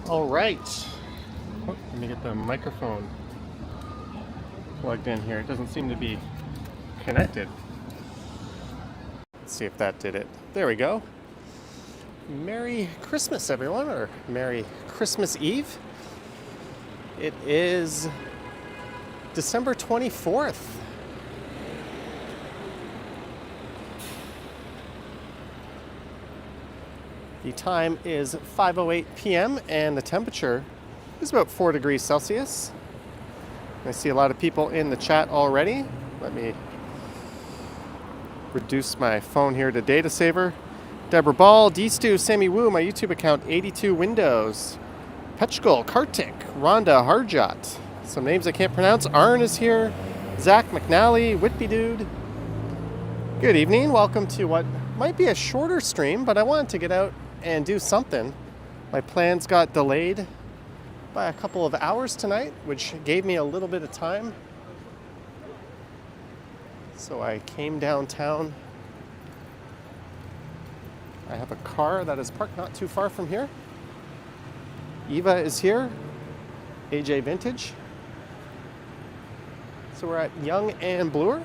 All right. Oh, let me get the microphone plugged in here. It doesn't seem to be connected. Let's see if that did it. There we go. Merry Christmas, everyone, or Merry Christmas Eve. It is December 24th. The time is 5:08 p.m. and the temperature is about 4 degrees Celsius. I see a lot of people in the chat already. Let me reduce my phone here to data saver. Deborah Ball, D-Stew, Sammy Wu, my YouTube account, 82 Windows. Petchkull, Kartik, Rhonda, Harjot. Some names I can't pronounce. Arn is here. Zach McNally, Whitby Dude. Good evening. Welcome to what might be a shorter stream, but I wanted to get out and do something. My plans got delayed by a couple of hours tonight, which gave me a little bit of time. So I came downtown. I have a car that is parked not too far from here. Eva is here, AJ Vintage. So we're at Young and Bloor.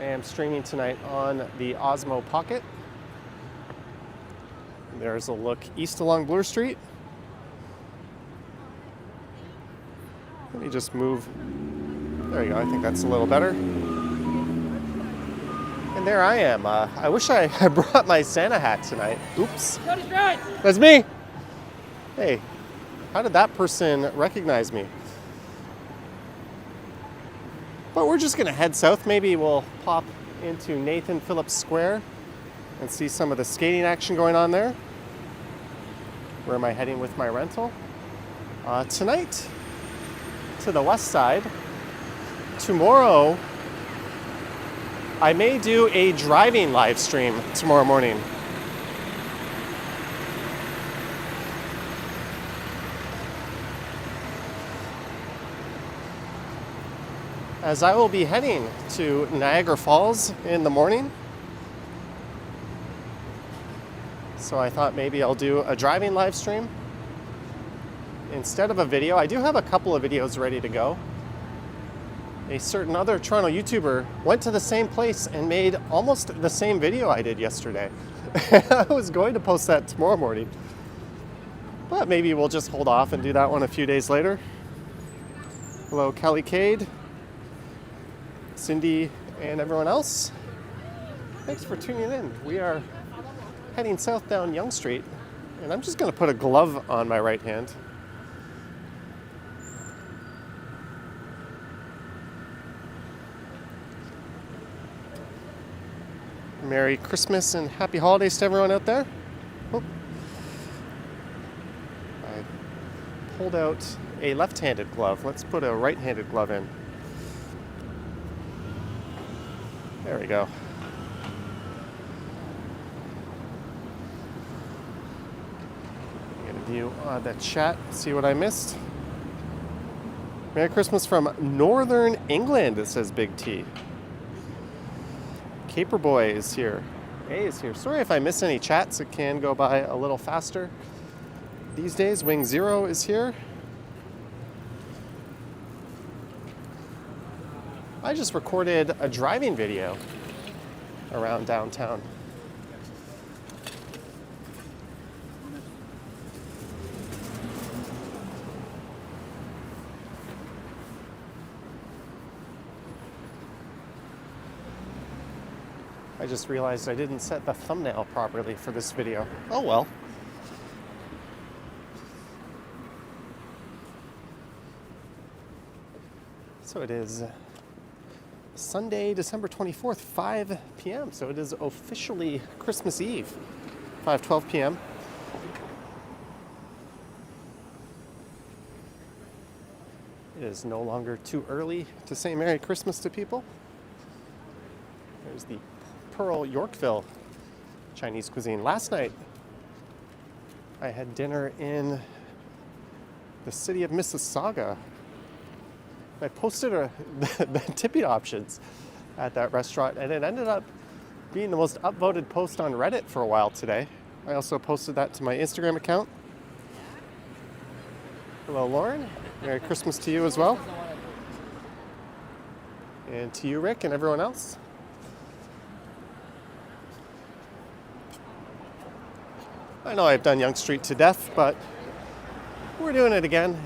I am streaming tonight on the Osmo Pocket. There's a look east along Bloor Street. Let me just move. There you go, I think that's a little better. And there I am. I wish I brought my Santa hat tonight. Oops. That's me. Hey, how did that person recognize me? But we're just gonna head south. Maybe we'll pop into Nathan Phillips Square and see some of the skating action going on there. Where am I heading with my rental? Tonight, to the west side. Tomorrow, I may do a driving live stream tomorrow morning. As I will be heading to Niagara Falls in the morning. So I thought maybe I'll do a driving live stream instead of a video. I do have a couple of videos ready to go. A certain other Toronto YouTuber went to the same place and made almost the same video I did yesterday. I was going to post that tomorrow morning, but maybe we'll just hold off and do that one a few days later. Hello, Kelly Cade, Cindy, and everyone else. Thanks for tuning in. We are heading south down Yonge Street, and I'm just going to put a glove on my right hand. Merry Christmas and happy holidays to everyone out there. Oh. I pulled out a left-handed glove. Let's put a right-handed glove in. There we go. Get a view on the chat, see what I missed. Merry Christmas from Northern England, it says Big T. Caper Boy is here. A is here. Sorry if I miss any chats. It can go by a little faster these days. Wing Zero is here. I just recorded a driving video around downtown. I just realized I didn't set the thumbnail properly for this video. Oh well. So it is Sunday, December 24th, 5 p.m. So it is officially Christmas Eve, 5:12 p.m. It is no longer too early to say Merry Christmas to people. There's the Pearl Yorkville Chinese cuisine. Last night, I had dinner in the city of Mississauga. I posted the tipping options at that restaurant, and it ended up being the most upvoted post on Reddit for a while today. I also posted that to my Instagram account. Hello, Lauren. Merry Christmas to you as well. And to you, Rick, and everyone else. I know I've done Yonge Street to death, but we're doing it again.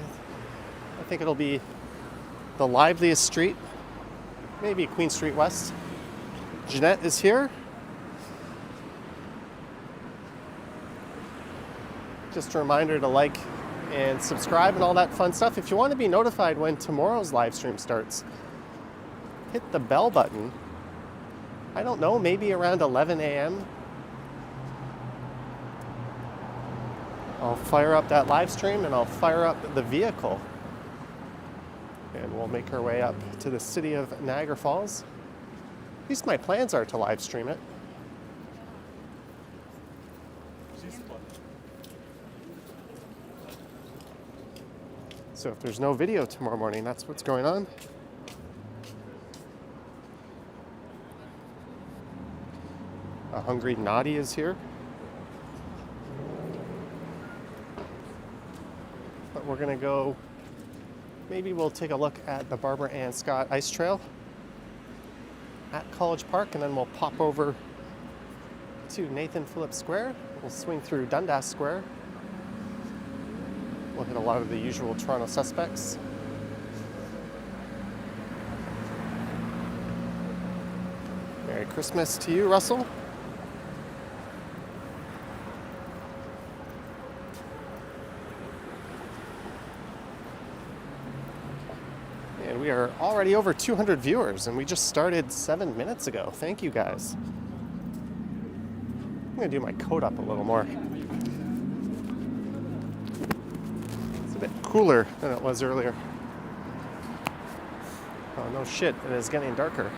I think it'll be the liveliest street, maybe Queen Street West. Jeanette is here. Just a reminder to like and subscribe and all that fun stuff. If you want to be notified when tomorrow's live stream starts, hit the bell button. I don't know, maybe around 11 a.m. I'll fire up that live stream and I'll fire up the vehicle. And we'll make our way up to the city of Niagara Falls. At least my plans are to live stream it. So if there's no video tomorrow morning, that's what's going on. A hungry Naughty is here. But we're gonna go, maybe we'll take a look at the Barbara Ann Scott Ice Trail at College Park, and then we'll pop over to Nathan Phillips Square. We'll swing through Dundas Square. We'll hit a lot of the usual Toronto suspects. Merry Christmas to you, Russell. And we are already over 200 viewers, and we just started 7 minutes ago. Thank you, guys. I'm gonna do my coat up a little more. It's a bit cooler than it was earlier. Oh, no shit, it is getting darker.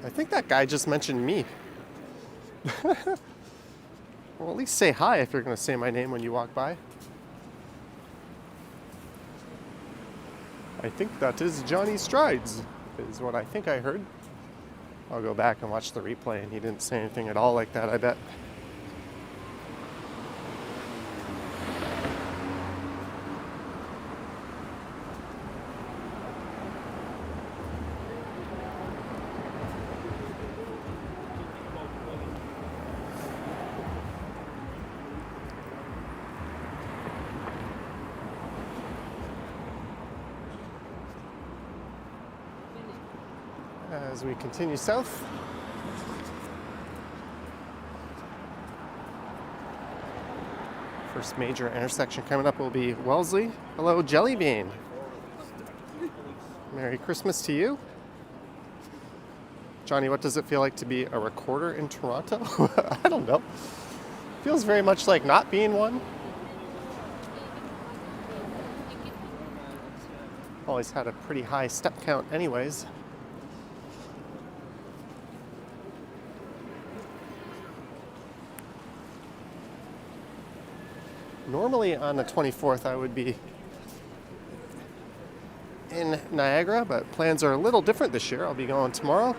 I think that guy just mentioned me. Well, at least say hi if you're going to say my name when you walk by. I think that is Johnny Strides, is what I think I heard. I'll go back and watch the replay, and he didn't say anything at all like that, I bet. As we continue south. First major intersection coming up will be Wellesley. Hello, Jellybean. Merry Christmas to you. Johnny, what does it feel like to be a recorder in Toronto? I don't know. Feels very much like not being one. Always had a pretty high step count anyways. Normally on the 24th I would be in Niagara, but plans are a little different this year. I'll be going tomorrow.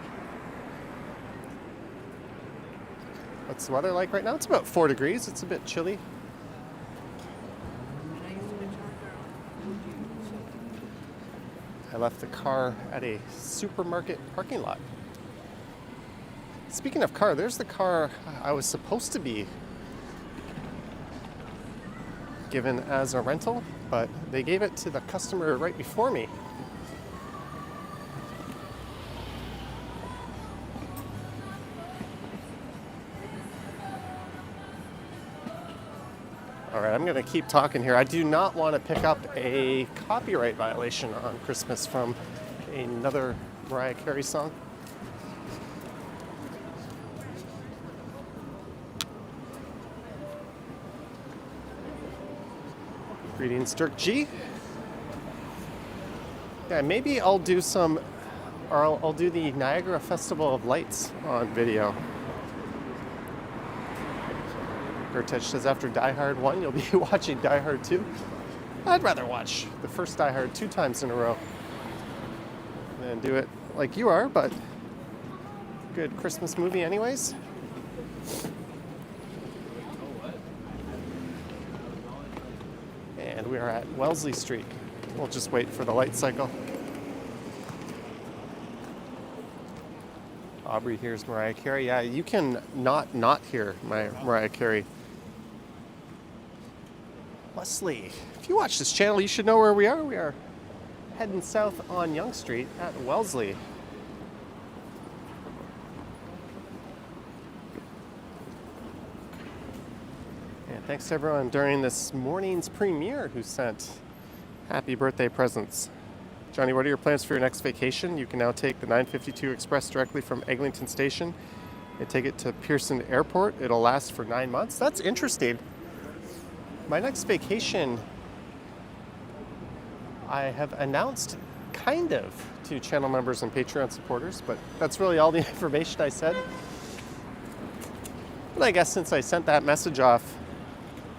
What's the weather like right now? It's about 4 degrees. It's a bit chilly. I left the car at a supermarket parking lot. Speaking of car, there's the car I was supposed to be given as a rental, but they gave it to the customer right before me. All right, I'm going to keep talking here. I do not want to pick up a copyright violation on Christmas from another Mariah Carey song. Greetings, Dirk G. Yeah, maybe I'll do some, or I'll do the Niagara Festival of Lights on video. Gertech says after Die Hard 1, you'll be watching Die Hard 2. I'd rather watch the first Die Hard 2 times in a row than do it like you are, but good Christmas movie anyways. And we are at Wellesley Street. We'll just wait for the light cycle. Aubrey hears Mariah Carey. Yeah, you can not hear Mariah Carey. Wesley, if you watch this channel, you should know where we are. We are heading south on Yonge Street at Wellesley. And thanks to everyone during this morning's premiere who sent happy birthday presents. Johnny, what are your plans for your next vacation? You can now take the 952 Express directly from Eglinton Station and take it to Pearson Airport. It'll last for 9 months. That's interesting. My next vacation, I have announced kind of to channel members and Patreon supporters, but that's really all the information I said. But I guess since I sent that message off,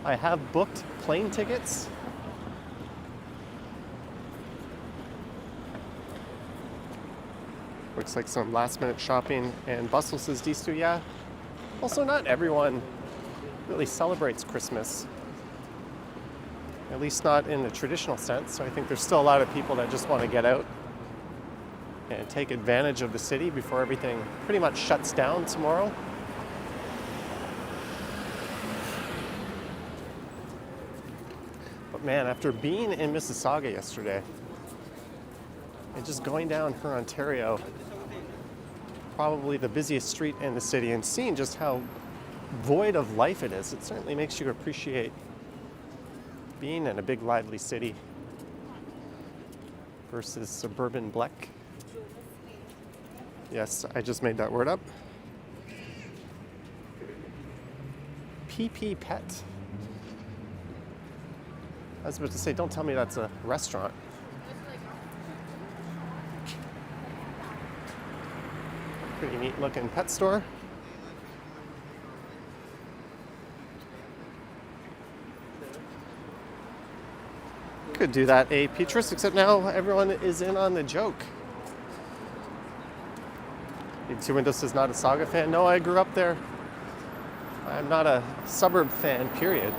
I have booked plane tickets. Looks like some last minute shopping. And Bustle says, D-Stu, yeah. Also, not everyone really celebrates Christmas. At least not in the traditional sense. So I think there's still a lot of people that just want to get out and take advantage of the city before everything pretty much shuts down tomorrow. But man, after being in Mississauga yesterday and just going down Huron, Ontario, probably the busiest street in the city, and seeing just how void of life it is, it certainly makes you appreciate being in a big, lively city versus suburban Bleck. Yes, I just made that word up. PP Pet. I was about to say, don't tell me that's a restaurant. Pretty neat looking pet store. Could do that, Petrus, except now everyone is in on the joke. Two Windows is not a Saga fan. No, I grew up there. I'm not a suburb fan, period.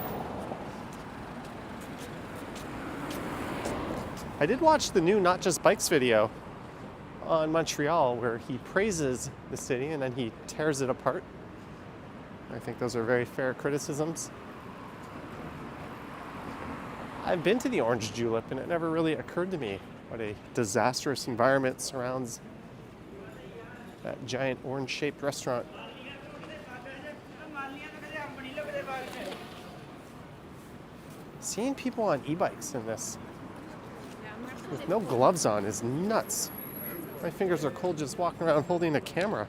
I did watch the new Not Just Bikes video on Montreal where he praises the city and then he tears it apart. I think those are very fair criticisms. I've been to the Orange Julep and it never really occurred to me what a disastrous environment surrounds that giant orange-shaped restaurant. Seeing people on e-bikes in this with no gloves on is nuts. My fingers are cold just walking around holding a camera.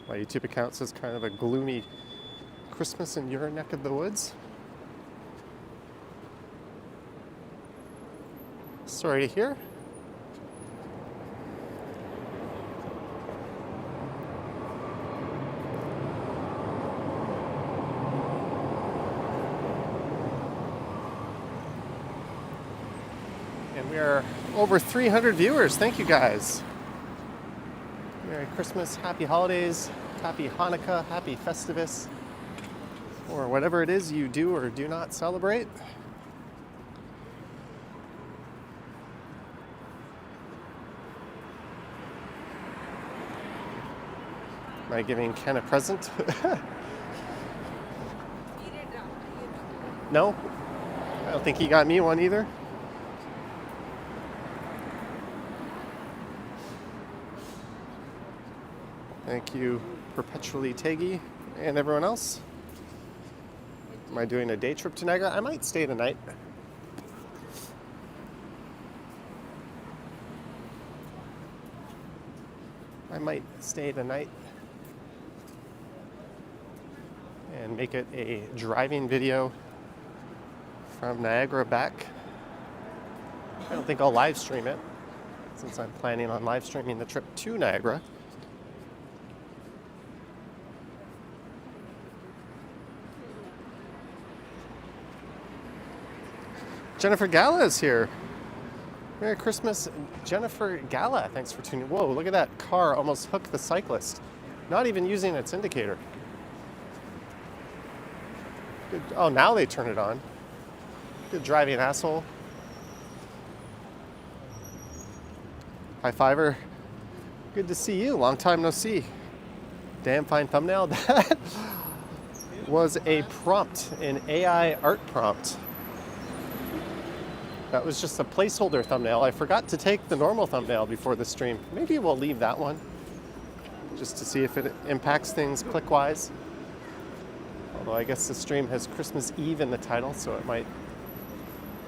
My YouTube account says kind of a gloomy Christmas in your neck of the woods. Sorry to hear. And we are over 300 viewers. Thank you guys. Merry Christmas, happy holidays, happy Hanukkah, happy Festivus, or whatever it is you do or do not celebrate. Am I giving Ken a present? No? I don't think he got me one either. Thank you, Perpetually Taggy and everyone else. Am I doing a day trip to Niagara? I might stay the night. I might stay the night and make it a driving video from Niagara back. I don't think I'll live stream it since I'm planning on live streaming the trip to Niagara. Jennifer Gala is here. Merry Christmas, Jennifer Gala. Thanks for tuning. Whoa, look at that car almost hooked the cyclist. Not even using its indicator. Good. Oh, now they turn it on. Good driving, asshole. High fiver. Good to see you. Long time no see. Damn fine thumbnail. That was a prompt, an AI art prompt. That was just a placeholder thumbnail. I forgot to take the normal thumbnail before the stream. Maybe we'll leave that one just to see if it impacts things click-wise. Although I guess the stream has Christmas Eve in the title, so it might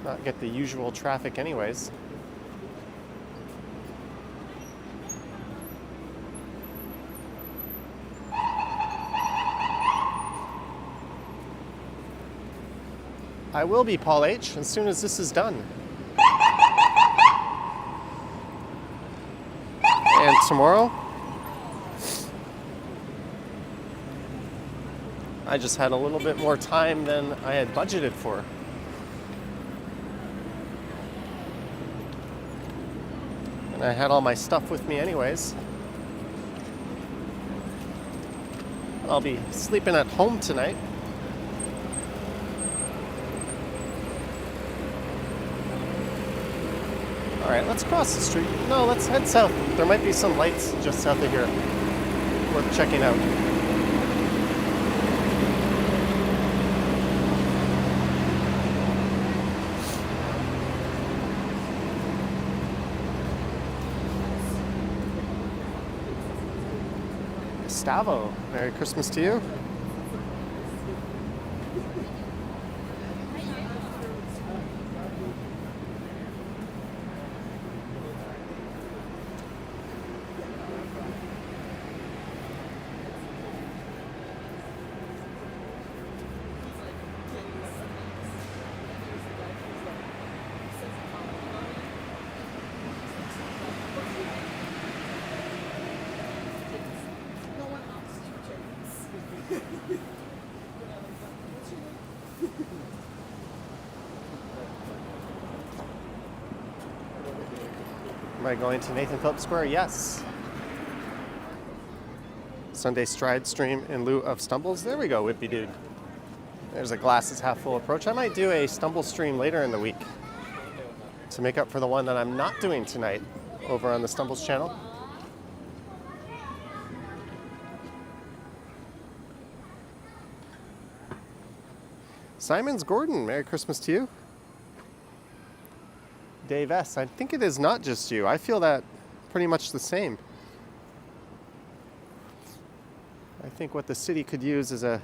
not get the usual traffic anyways. I will be, Paul H., as soon as this is done. And tomorrow, I just had a little bit more time than I had budgeted for. And I had all my stuff with me anyways. I'll be sleeping at home tonight. All right, let's cross the street. No, let's head south. There might be some lights just south of here worth checking out. Gustavo, Merry Christmas to you. Am I going to Nathan Phillips Square? Yes. Sunday stride stream in lieu of stumbles. There we go, Whippy Dude. There's a glasses half full approach. I might do a stumble stream later in the week to make up for the one that I'm not doing tonight over on the Stumbles channel. Simons Gordon, Merry Christmas to you. Dave S., I think it is not just you. I feel that pretty much the same. I think what the city could use is a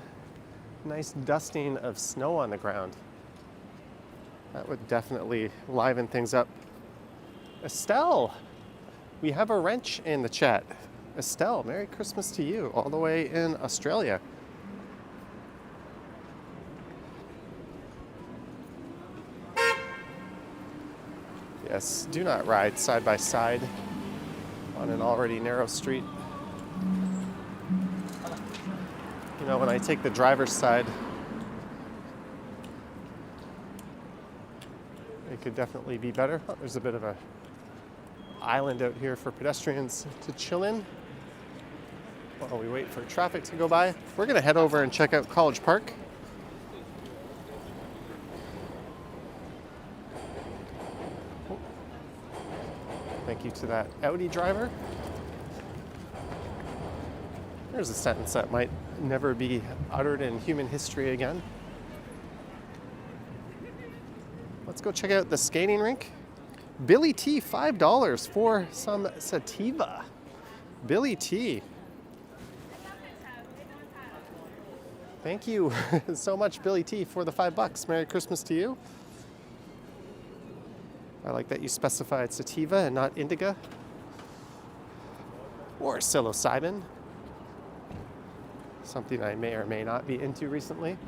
nice dusting of snow on the ground. That would definitely liven things up. Estelle, we have a wrench in the chat. Estelle, Merry Christmas to you, all the way in Australia. Yes, do not ride side by side on an already narrow street. You know, when I take the driver's side, it could definitely be better. Oh, there's a bit of a island out here for pedestrians to chill in while we wait for traffic to go by. We're gonna head over and check out College Park. Thank you to that Audi driver. There's a sentence that might never be uttered in human history again. Let's go check out the skating rink. Billy T, $5 for some sativa. Billy T. Thank you so much, Billy T, for the $5. Merry Christmas to you. I like that you specified sativa and not indica or psilocybin, something I may or may not be into recently.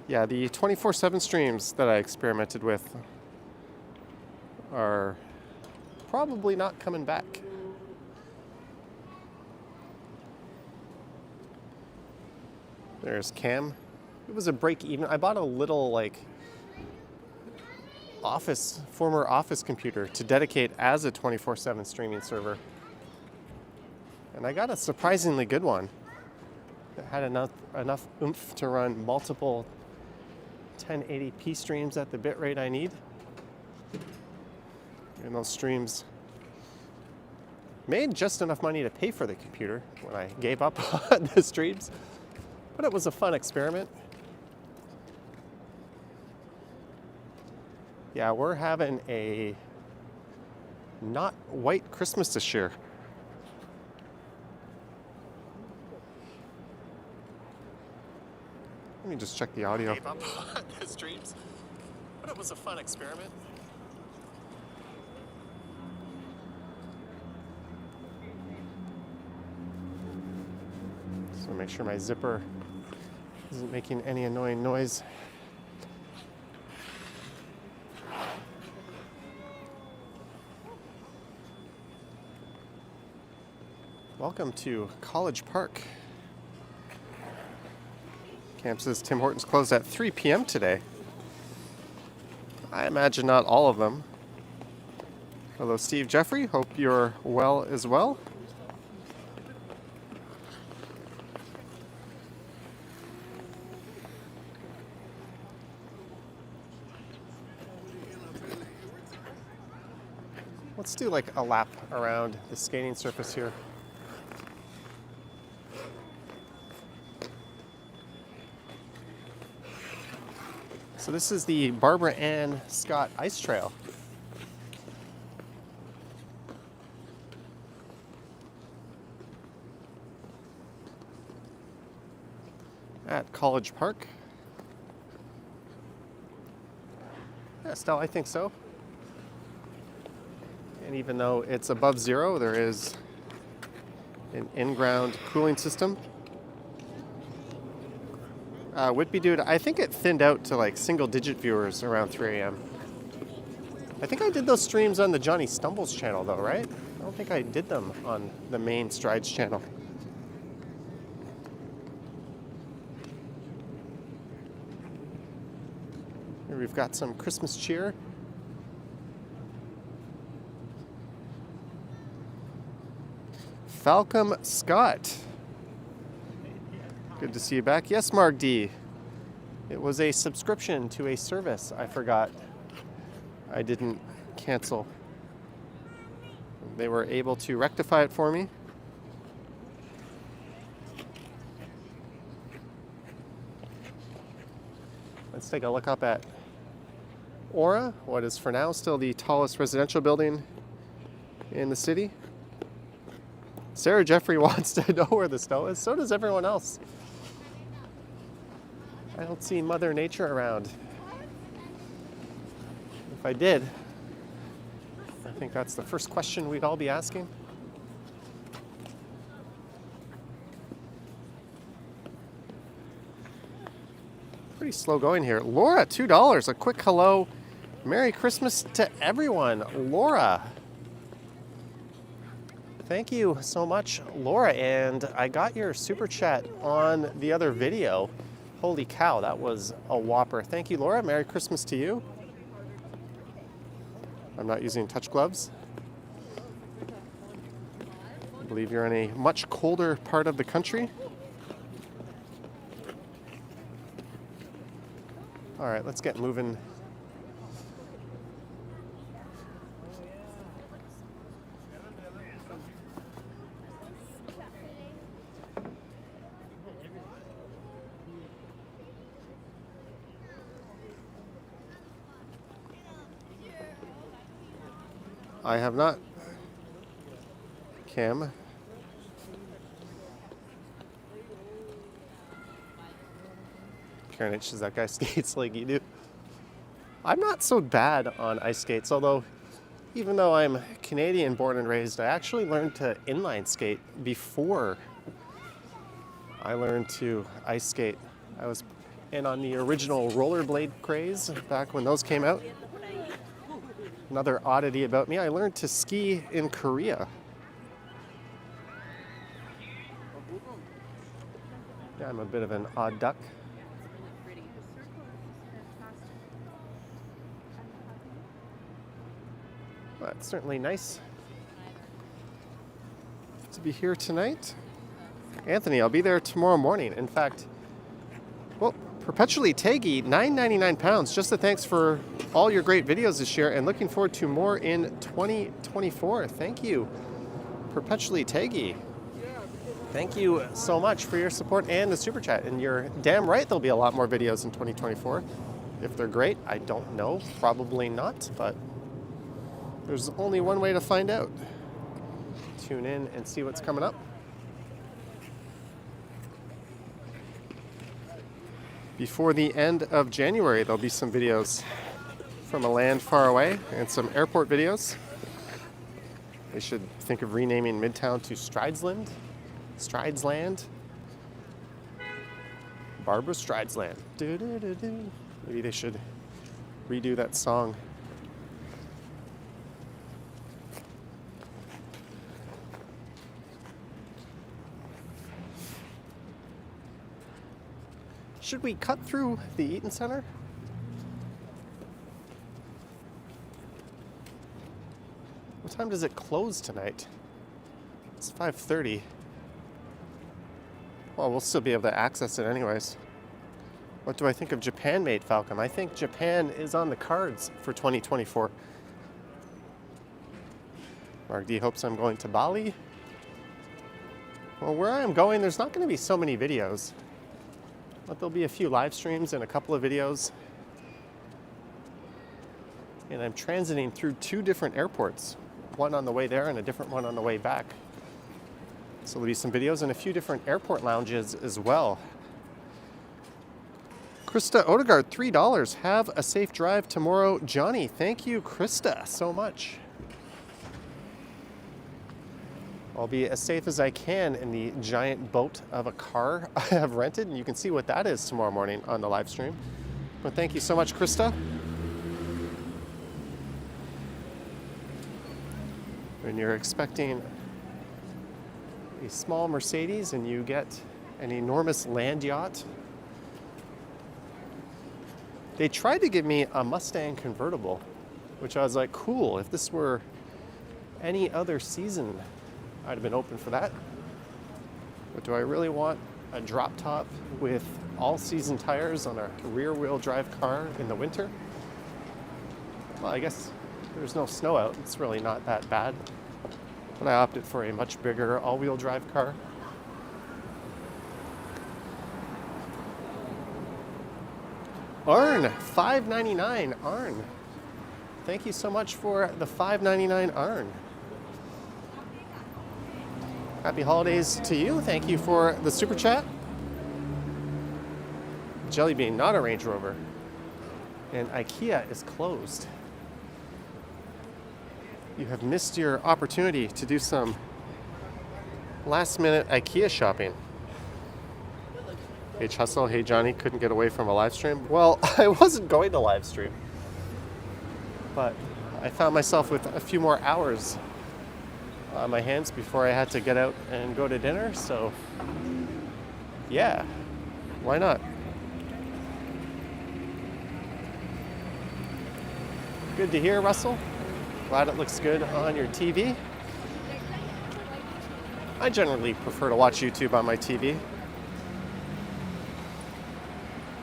Yeah, the 24/7 streams that I experimented with are probably not coming back. There's Cam. It was a break even. I bought a little former office computer to dedicate as a 24/7 streaming server. And I got a surprisingly good one. It had enough oomph to run multiple 1080p streams at the bitrate I need. And those streams made just enough money to pay for the computer when I gave up on the streams. But it was a fun experiment. Yeah, we're having a not white Christmas this year. Let me just check the audio. Gave up on the streams, but it was a fun experiment. So make sure my zipper isn't making any annoying noise. Welcome to College Park. Camp says Tim Hortons closed at 3 p.m. today. I imagine not all of them. Hello, Steve Jeffrey. Hope you're well as well. Let's do like a lap around the skating surface here. So this is the Barbara Ann Scott Ice Trail. At College Park. Yeah, Stella, I think so. And even though it's above zero, there is an in-ground cooling system. Whitby Dude, I think it thinned out to like single-digit viewers around 3 a.m. I think I did those streams on the Johnny Stumbles channel though, right? I don't think I did them on the main Strides channel. Here we've got some Christmas cheer. Falcom Scott. Good to see you back. Yes, Mark D. It was a subscription to a service I forgot I didn't cancel. They were able to rectify it for me. Let's take a look up at Aura, what is for now still the tallest residential building in the city. Sarah Jeffrey wants to know where the snow is. So does everyone else. I don't see Mother Nature around. If I did, I think that's the first question we'd all be asking. Pretty slow going here. Laura, $2. A quick hello. Merry Christmas to everyone. Laura. Thank you so much, Laura. And I got your super chat on the other video. Holy cow, that was a whopper. Thank you, Laura. Merry Christmas to you. I'm not using touch gloves. I believe you're in a much colder part of the country. All right, let's get moving. I have not, Cam. Carnage, does that guy skates like you do? I'm not so bad on ice skates, although even though I'm Canadian born and raised, I actually learned to inline skate before I learned to ice skate. I was in on the original rollerblade craze back when those came out. Another oddity about me, I learned to ski in Korea. Yeah, I'm a bit of an odd duck. Well, it's certainly nice to be here tonight. Anthony, I'll be there tomorrow morning. In fact, well, Perpetually Taggy, £9.99. Just a thanks for all your great videos this year and looking forward to more in 2024. Thank you, Perpetually Taggy. Thank you so much for your support and the super chat. And you're damn right there'll be a lot more videos in 2024. If they're great, I don't know. Probably not, but there's only one way to find out. Tune in and see what's coming up. Before the end of January, there'll be some videos from a land far away and some airport videos. They should think of renaming Midtown to Stridesland. Barbara Stridesland. Maybe they should redo that song. Should we cut through the Eaton Center? What time does it close tonight? It's 5:30. Well, we'll still be able to access it anyways. What do I think of Japan-made Falcon? I think Japan is on the cards for 2024. Mark D hopes I'm going to Bali. Well, where I am going, there's not going to be so many videos. But there'll be a few live streams and a couple of videos. And I'm transiting through 2 different airports. One on the way there and a different one on the way back. So there'll be some videos and a few different airport lounges as well. Krista Odegaard, $3. Have a safe drive tomorrow, Johnny. Thank you, Krista, so much. I'll be as safe as I can in the giant boat of a car I have rented, and you can see what that is tomorrow morning on the live stream. But thank you so much, Krista. When you're expecting a small Mercedes and you get an enormous land yacht. They tried to give me a Mustang convertible, which I was like, cool, if this were any other season, I'd have been open for that. But do I really want a drop top with all-season tires on a rear-wheel drive car in the winter? Well, I guess there's no snow out. It's really not that bad. But I opted for a much bigger all-wheel drive car. Arn, $5.99. Arn, thank you so much for the $5.99, Arn. Happy holidays to you. Thank you for the super chat. Jelly Bean, not a Range Rover. And IKEA is closed. You have missed your opportunity to do some last-minute IKEA shopping. H Hustle, hey Johnny, couldn't get away from a live stream. Well, I wasn't going to live stream, but I found myself with a few more hours on my hands before I had to get out and go to dinner, so yeah, why not? Good to hear, Russell. Glad it looks good on your TV. I generally prefer to watch YouTube on my TV.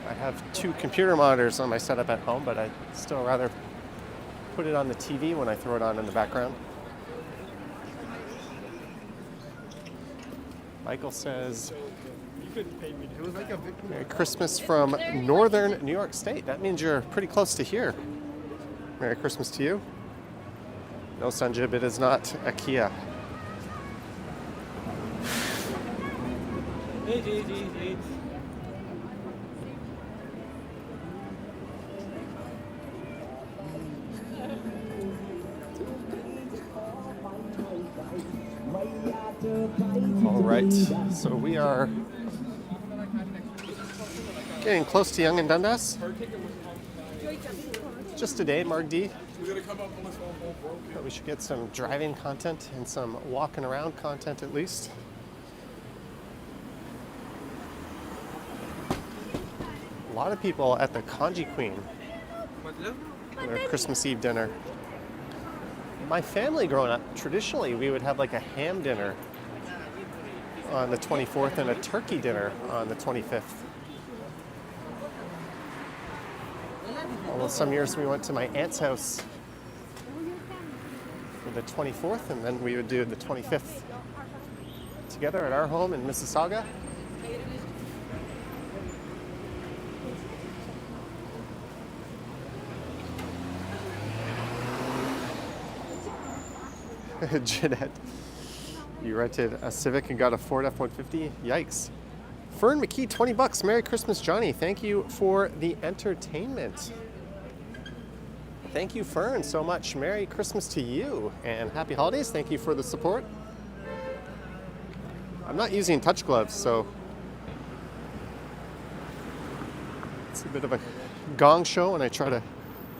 I have 2 computer monitors on my setup at home, but I'd still rather put it on the TV when I throw it on in the background. Michael says, Merry Christmas from northern New York State. That means you're pretty close to here. Merry Christmas to you. No, Sanjib, it is not IKEA. All right, so we are getting close to Yonge and Dundas. Just a day, Mark D. But we should get some driving content and some walking around content at least. A lot of people at the Kanji Queen for their Christmas Eve dinner. My family growing up, traditionally we would have like a ham dinner on the 24th and a turkey dinner on the 25th. Although some years we went to my aunt's house for the 24th, and then we would do the 25th together at our home in Mississauga. Jeanette, you rented a Civic and got a Ford F-150? Yikes. Fern McKee, $20. Merry Christmas, Johnny. Thank you for the entertainment. Thank you, Fern, so much. Merry Christmas to you and happy holidays. Thank you for the support. I'm not using touch gloves, so it's a bit of a gong show when I try to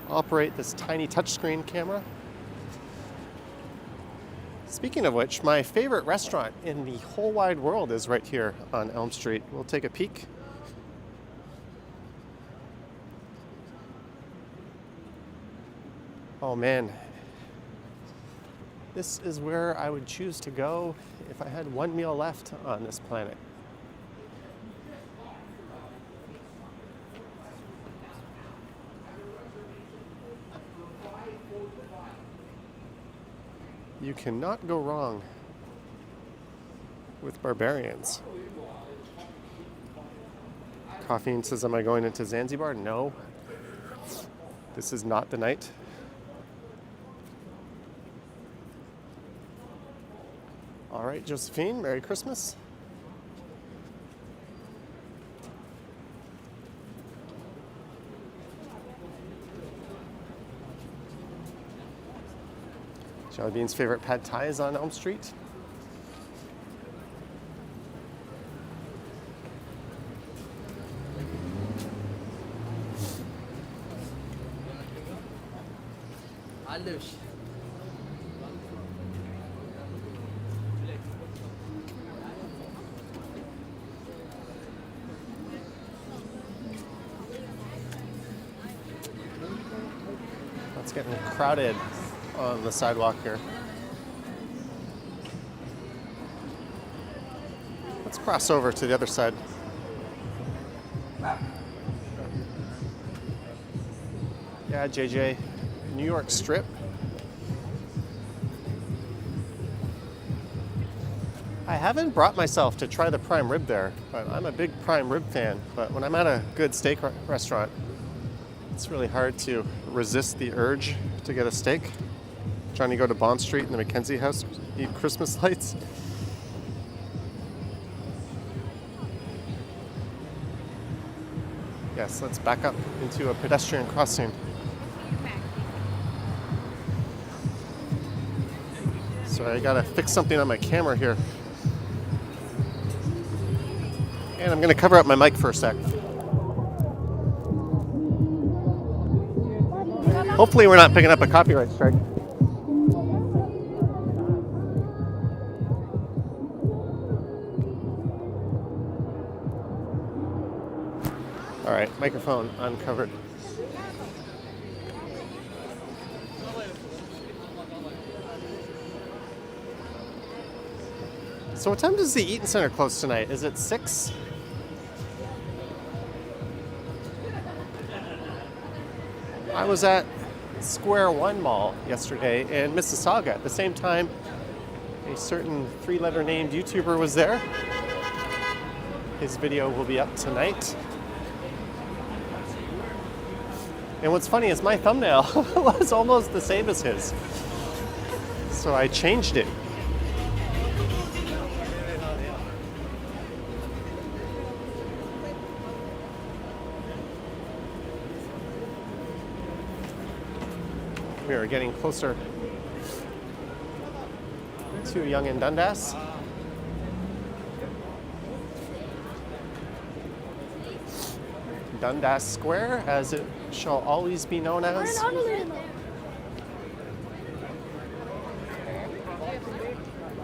operate this tiny touchscreen camera. Speaking of which, my favorite restaurant in the whole wide world is right here on Elm Street. We'll take a peek. Oh man, this is where I would choose to go if I had one meal left on this planet. You cannot go wrong with barbarians. Coffee says, am I going into Zanzibar? No. This is not the night. All right, Josephine, Merry Christmas. Jelly Bean's favorite pad thai is on Elm Street. It's getting crowded on the sidewalk here. Let's cross over to the other side. Yeah, JJ, New York Strip. I haven't brought myself to try the prime rib there, but I'm a big prime rib fan. But when I'm at a good steak restaurant, it's really hard to resist the urge to get a steak. Trying to go to Bond Street and the Mackenzie House, eat Christmas lights. Yes, let's back up into a pedestrian crossing. Sorry, I gotta fix something on my camera here. And I'm gonna cover up my mic for a sec. Hopefully we're not picking up a copyright strike. All right, microphone uncovered. So what time does the Eaton Center close tonight? Is it 6? I was at Square One Mall yesterday in Mississauga. At the same time, a certain 3-letter named YouTuber was there. His video will be up tonight. And what's funny is my thumbnail was almost the same as his. So I changed it. We are getting closer to Yonge and Dundas. Dundas Square, as it shall always be known as.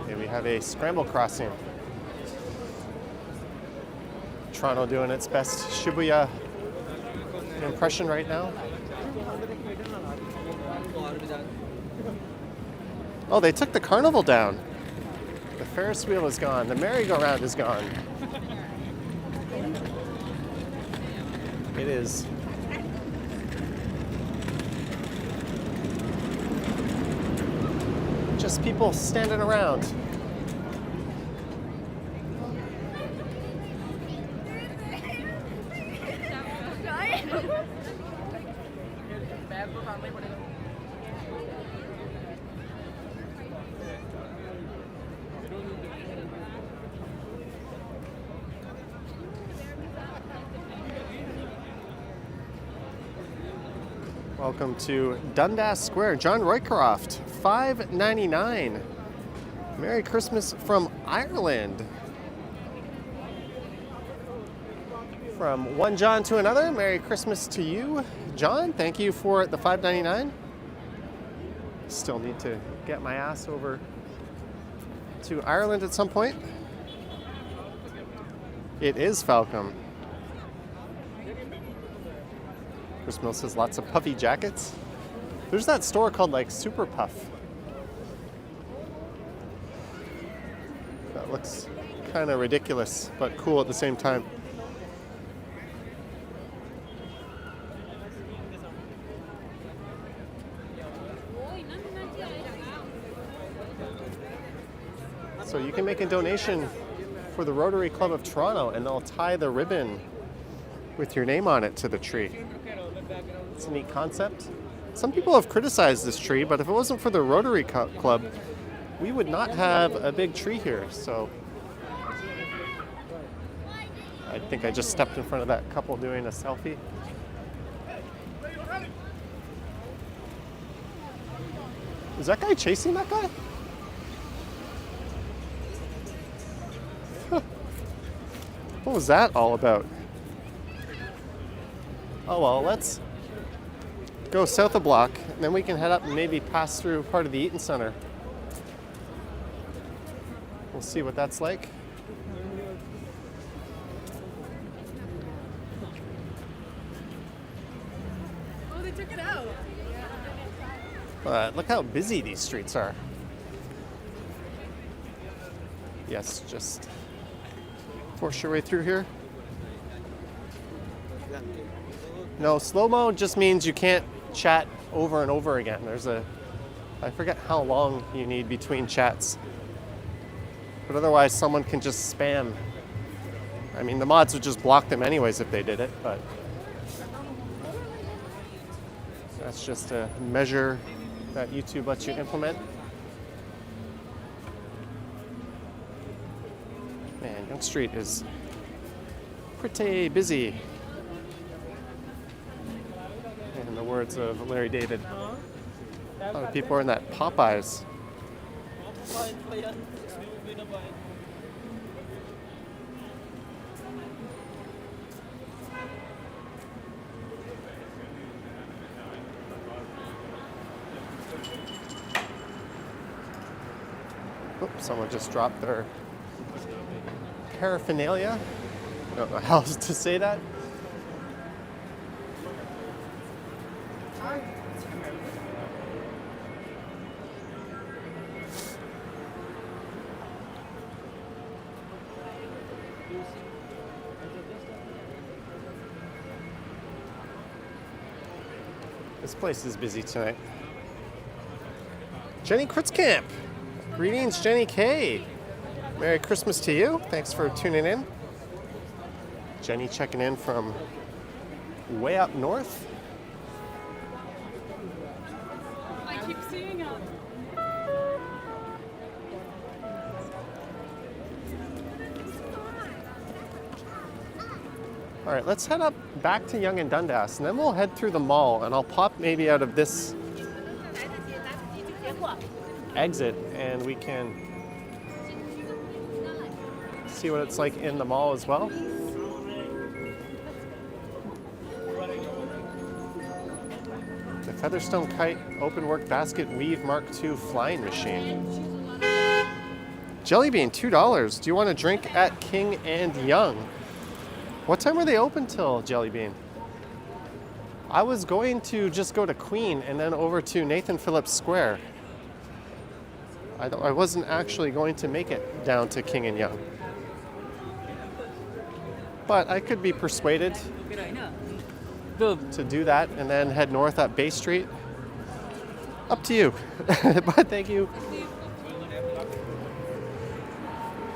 Here we have a scramble crossing. Toronto doing its best Shibuya impression right now. Oh, they took the carnival down. The Ferris wheel is gone. The merry-go-round is gone. It is just people standing around. Welcome to Dundas Square. John Roycroft, $5.99. Merry Christmas from Ireland. From one John to another, Merry Christmas to you, John. Thank you for the $5.99. Still need to get my ass over to Ireland at some point. It is Falcom. Chris Mill says lots of puffy jackets. There's that store called like Super Puff. That looks kind of ridiculous, but cool at the same time. So you can make a donation for the Rotary Club of Toronto and they'll tie the ribbon with your name on it to the tree. It's a neat concept. Some people have criticized this tree, but if it wasn't for the Rotary Club, we would not have a big tree here. So I think I just stepped in front of that couple doing a selfie. Is that guy chasing that guy? What was that all about? Oh well, let's go south a block, and then we can head up and maybe pass through part of the Eaton Center. We'll see what that's like. Oh, they took it out. Look how busy these streets are. Yes, just force your way through here. No, slow-mo just means you can't chat over and over again. I forget how long you need between chats. But otherwise, someone can just spam. I mean, the mods would just block them anyways if they did it, but that's just a measure that YouTube lets you implement. Man, Yonge Street is pretty busy. In the words of Larry David, a lot of people are in that Popeyes. Oops, someone just dropped their paraphernalia. I don't know how else to say that. This place is busy tonight. Jenny Kritzkamp. Greetings, Jenny K. Merry Christmas to you. Thanks for tuning in. Jenny checking in from way up north. I keep seeing it. All right, let's head up back to Yonge and Dundas, and then we'll head through the mall, and I'll pop maybe out of this exit, and we can see what it's like in the mall as well. Featherstone Kite Open Work Basket Weave Mark II Flying Machine. Jelly Bean, $2. Do you want to drink at King and Young? What time are they open till, Jelly Bean? I was going to just go to Queen and then over to Nathan Phillips Square. I wasn't actually going to make it down to King and Young. But I could be persuaded to do that and then head north up Bay Street. Up to you. But thank you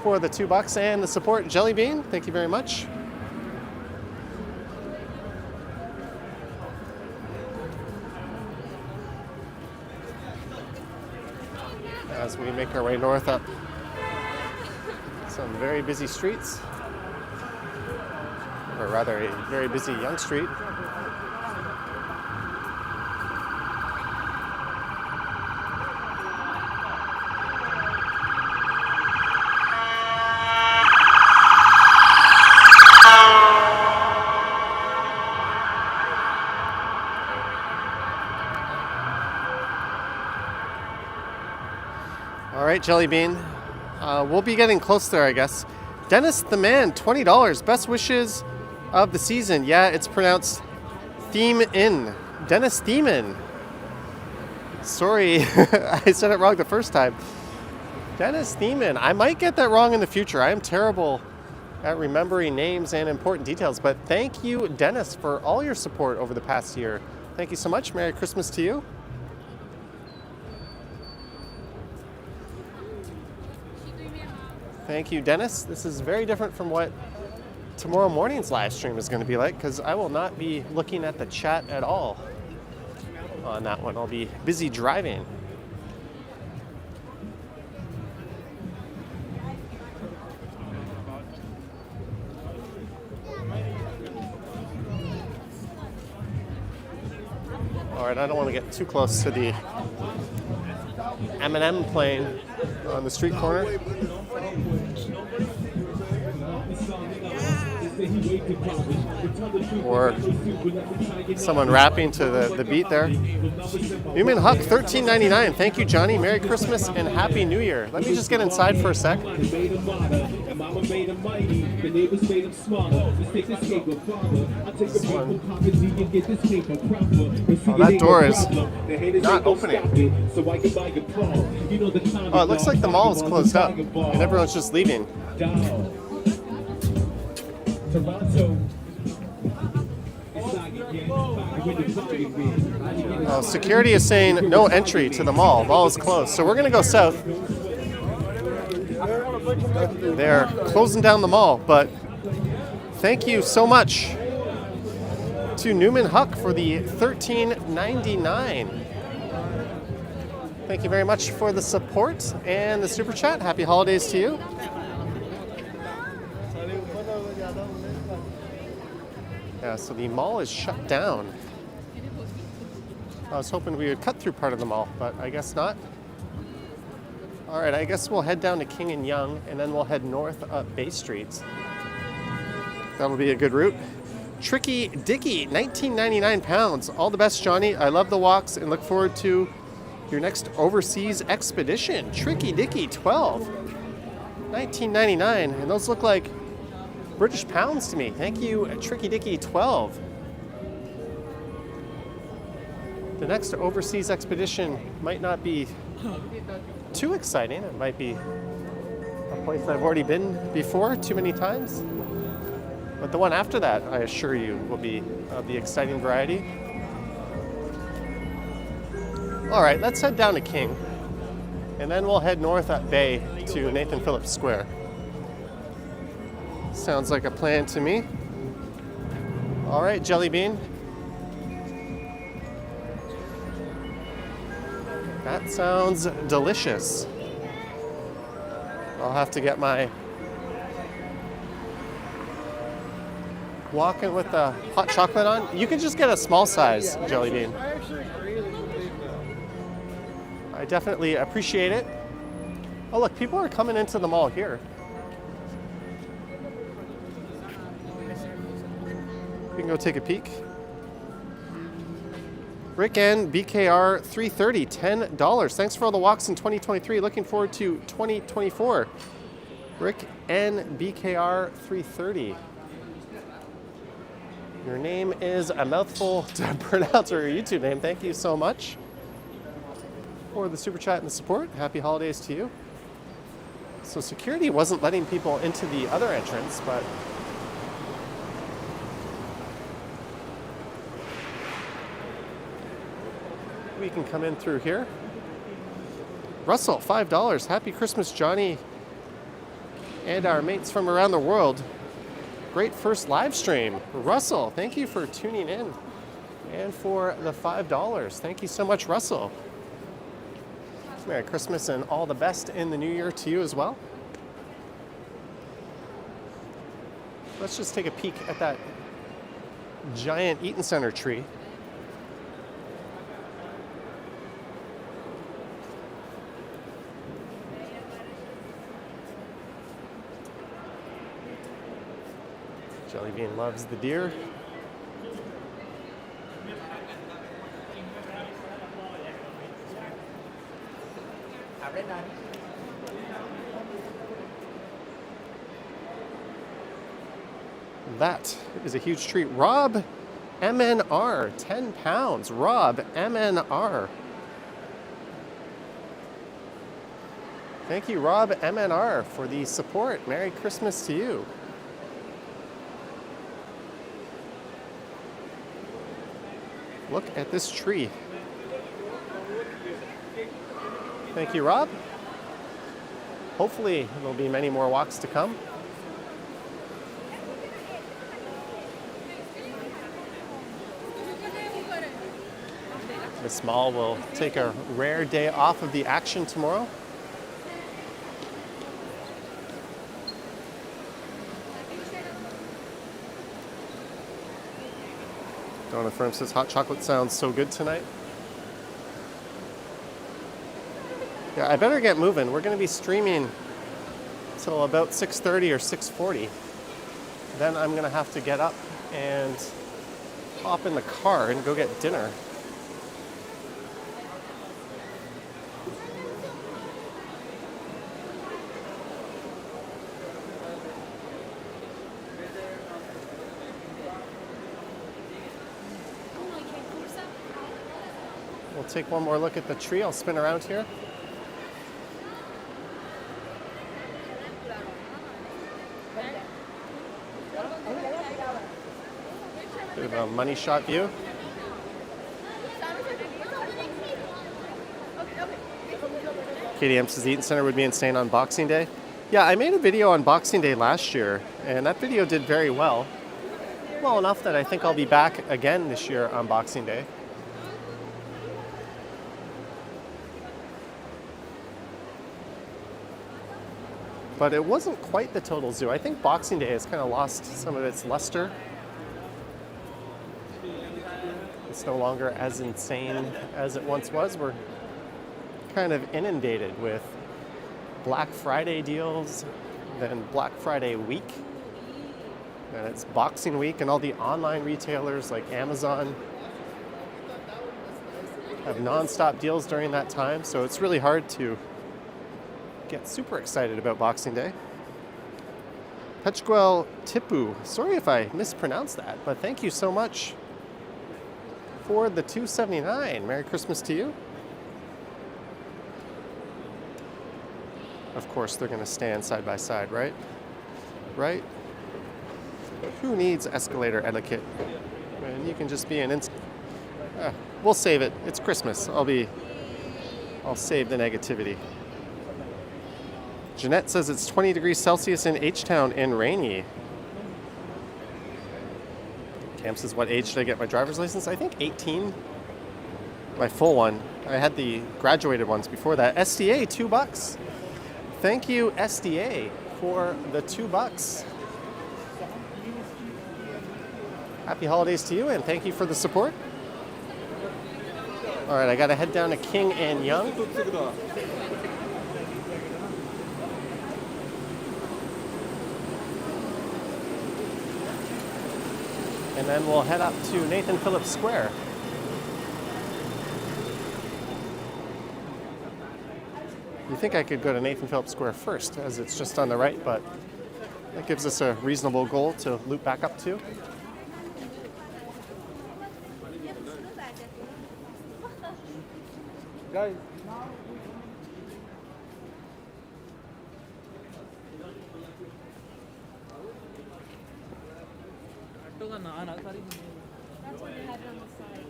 for the $2 and the support, Jelly Bean. Thank you very much. As we make our way north up some very busy streets, or rather a very busy Young Street. All right, Jelly Bean. We'll be getting close there, I guess. Dennis the Man, $20. Best wishes of the season. Yeah, it's pronounced Theme In. Dennis Thiemann. Sorry, I said it wrong the first time. Dennis Thiemann. I might get that wrong in the future. I am terrible at remembering names and important details, but thank you, Dennis, for all your support over the past year. Thank you so much. Merry Christmas to you. Thank you, Dennis. This is very different from what tomorrow morning's live stream is going to be like, because I will not be looking at the chat at all on that one. I'll be busy driving. All right, I don't want to get too close to the M&M playing on the street corner. Or someone rapping to the beat there. Newman Huck, $13.99. Thank you, Johnny. Merry Christmas and Happy New Year. Let me just get inside for a sec. Oh, that door is not opening. Oh, it looks like the mall is closed up and everyone's just leaving. Security is saying no entry to the mall. Mall is closed. So we're going to go south. They're closing down the mall, but thank you so much to Newman Huck for the $13.99. Thank you very much for the support and the super chat. Happy holidays to you. Yeah, so the mall is shut down. I was hoping we would cut through part of the mall, but I guess not. All right, I guess we'll head down to King and Young, and then we'll head north up Bay Street. That'll be a good route. Tricky Dicky, 19.99 pounds. All the best, Johnny. I love the walks and look forward to your next overseas expedition. Tricky Dicky, 12. 19.99, and those look like British pounds to me. Thank you, Tricky Dicky, 12. The next overseas expedition might not be too exciting. It might be a place I've already been before too many times. But the one after that, I assure you, will be of the exciting variety. All right, let's head down to King. And then we'll head north at Bay to Nathan Phillips Square. Sounds like a plan to me. All right, Jelly Bean. That sounds delicious. I'll have to get my walking with the hot chocolate on. You can just get a small size Jelly Bean. I actually really believe that. I definitely appreciate it. Oh look, people are coming into the mall here. We can go take a peek. Rick N, BKR 330, $10. Thanks for all the walks in 2023. Looking forward to 2024. Rick N, BKR 330. Your name is a mouthful to pronounce, or your YouTube name. Thank you so much for the super chat and the support. Happy holidays to you. So security wasn't letting people into the other entrance, but we can come in through here. Russell, $5. Happy Christmas, Johnny, and our mates from around the world. Great first live stream. Russell, thank you for tuning in and for the $5. Thank you so much, Russell. Merry Christmas and all the best in the new year to you as well. Let's just take a peek at that giant Eaton Center tree. Jellybean loves the deer. That is a huge treat. Rob MNR, 10 pounds. Rob MNR. Thank you, Rob MNR, for the support. Merry Christmas to you. Look at this tree. Thank you, Rob. Hopefully, there'll be many more walks to come. Miss Mall will take a rare day off of the action tomorrow. Donna Firm says hot chocolate sounds so good tonight. Yeah, I better get moving. We're going to be streaming till about 6:30 or 6:40. Then I'm going to have to get up and hop in the car and go get dinner. We'll take one more look at the tree. I'll spin around here. Bit of a money shot view. KDM says Eaton Center would be insane on Boxing Day. Yeah, I made a video on Boxing Day last year, and that video did very well. Well enough that I think I'll be back again this year on Boxing Day. But it wasn't quite the total zoo. I think Boxing Day has kind of lost some of its luster. It's no longer as insane as it once was. We're kind of inundated with Black Friday deals, then Black Friday week, and it's Boxing Week, and all the online retailers like Amazon have non-stop deals during that time, so it's really hard to get super excited about Boxing Day. Pechguel Tipu, sorry if I mispronounced that, but thank you so much for the $2.79. Merry Christmas to you. Of course, they're going to stand side by side, right? Right? Who needs escalator etiquette? And you can just be an we'll save it. It's Christmas. I'll save the negativity. Jeanette says it's 20 degrees Celsius in H-Town and rainy. Cam says, what age should I get my driver's license? I think 18. My full one. I had the graduated ones before that. SDA, $2. Thank you, SDA, for the $2. Happy holidays to you, and thank you for the support. All right, I got to head down to King and Young. And then we'll head up to Nathan Phillips Square. You think I could go to Nathan Phillips Square first, as it's just on the right, but that gives us a reasonable goal to loop back up to. Guys, That's what they had on the side.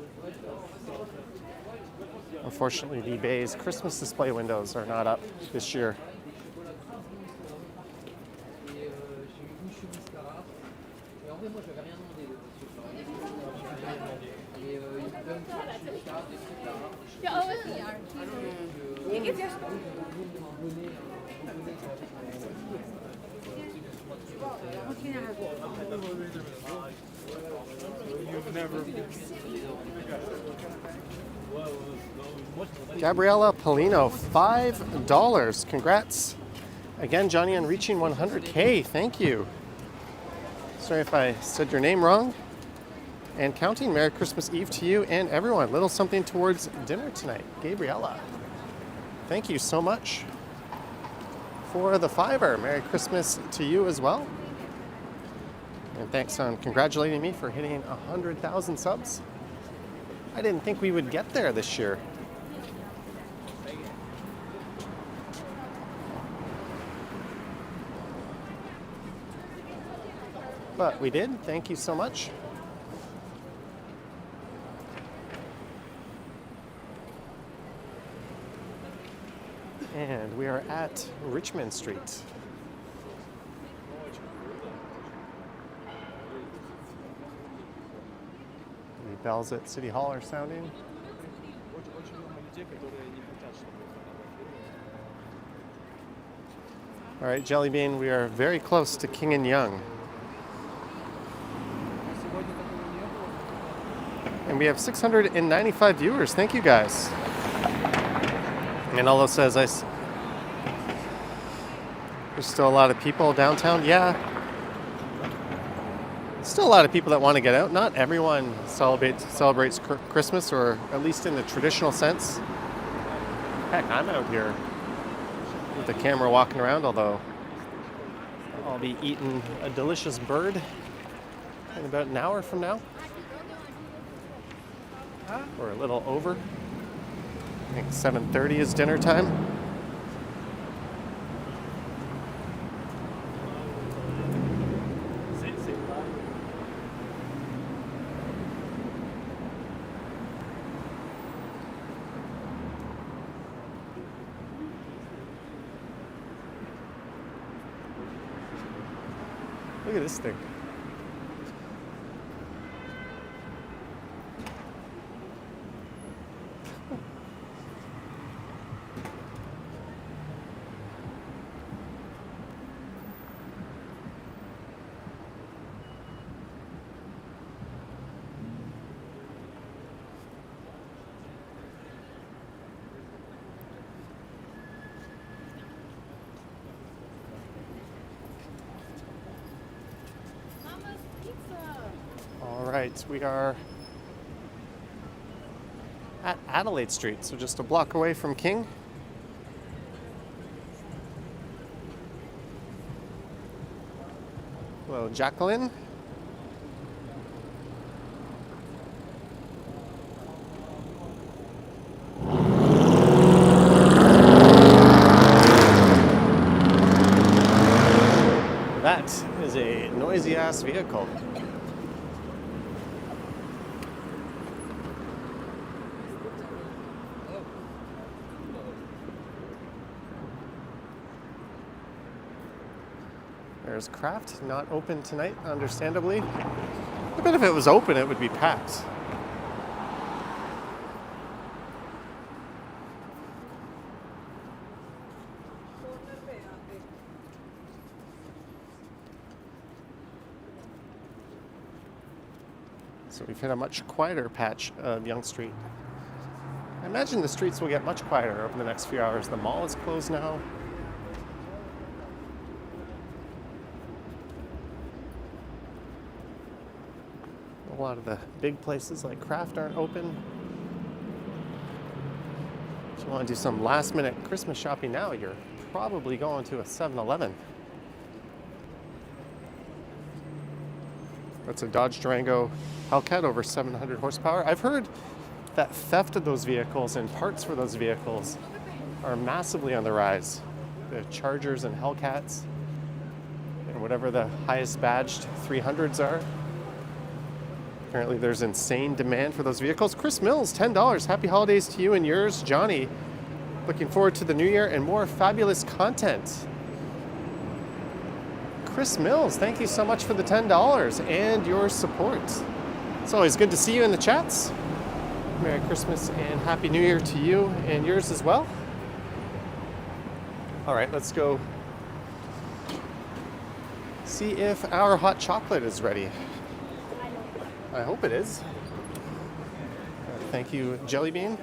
Unfortunately, the Bay's Christmas display windows are not up this year. Ja, oh, ik heb juist. you've never. Gabriella Polino, $5. Congrats. Again, Johnny, on reaching 100K. Thank you. Sorry if I said your name wrong. And counting, Merry Christmas Eve to you and everyone. Little something towards dinner tonight. Gabriella, thank you so much for the $5. Merry Christmas to you as well. And thanks on congratulating me for hitting 100,000 subs. I didn't think we would get there this year. But we did. Thank you so much. And we are at Richmond Street. The bells at City Hall are sounding. All right, Jelly Bean, we are very close to King and Young. And we have 695 viewers. Thank you, guys. And Olo says, there's still a lot of people downtown. Yeah. Still a lot of people that want to get out. Not everyone celebrates Christmas, or at least in the traditional sense. Heck, I'm out here with the camera walking around, although I'll be eating a delicious bird in about an hour from now. Or a little over. I think 7:30 is dinner time. Look at this thing. We are at Adelaide Street, so just a block away from King. Hello, Jacqueline. That is a noisy ass vehicle. There's Craft, not open tonight, understandably. I bet if it was open, it would be packed. So we've hit a much quieter patch of Yonge Street. I imagine the streets will get much quieter over the next few hours. The mall is closed now. A lot of the big places like Craft aren't open. If you want to do some last minute Christmas shopping now, you're probably going to a 7-Eleven. That's a Dodge Durango Hellcat over 700 horsepower. I've heard that theft of those vehicles and parts for those vehicles are massively on the rise. The Chargers and Hellcats and whatever the highest badged 300s are. Apparently there's insane demand for those vehicles. Chris Mills, $10. Happy holidays to you and yours. Johnny, looking forward to the new year and more fabulous content. Chris Mills, thank you so much for the $10 and your support. It's always good to see you in the chats. Merry Christmas and Happy New Year to you and yours as well. All right, let's go see if our hot chocolate is ready. I hope it is. Thank you, Jelly Bean.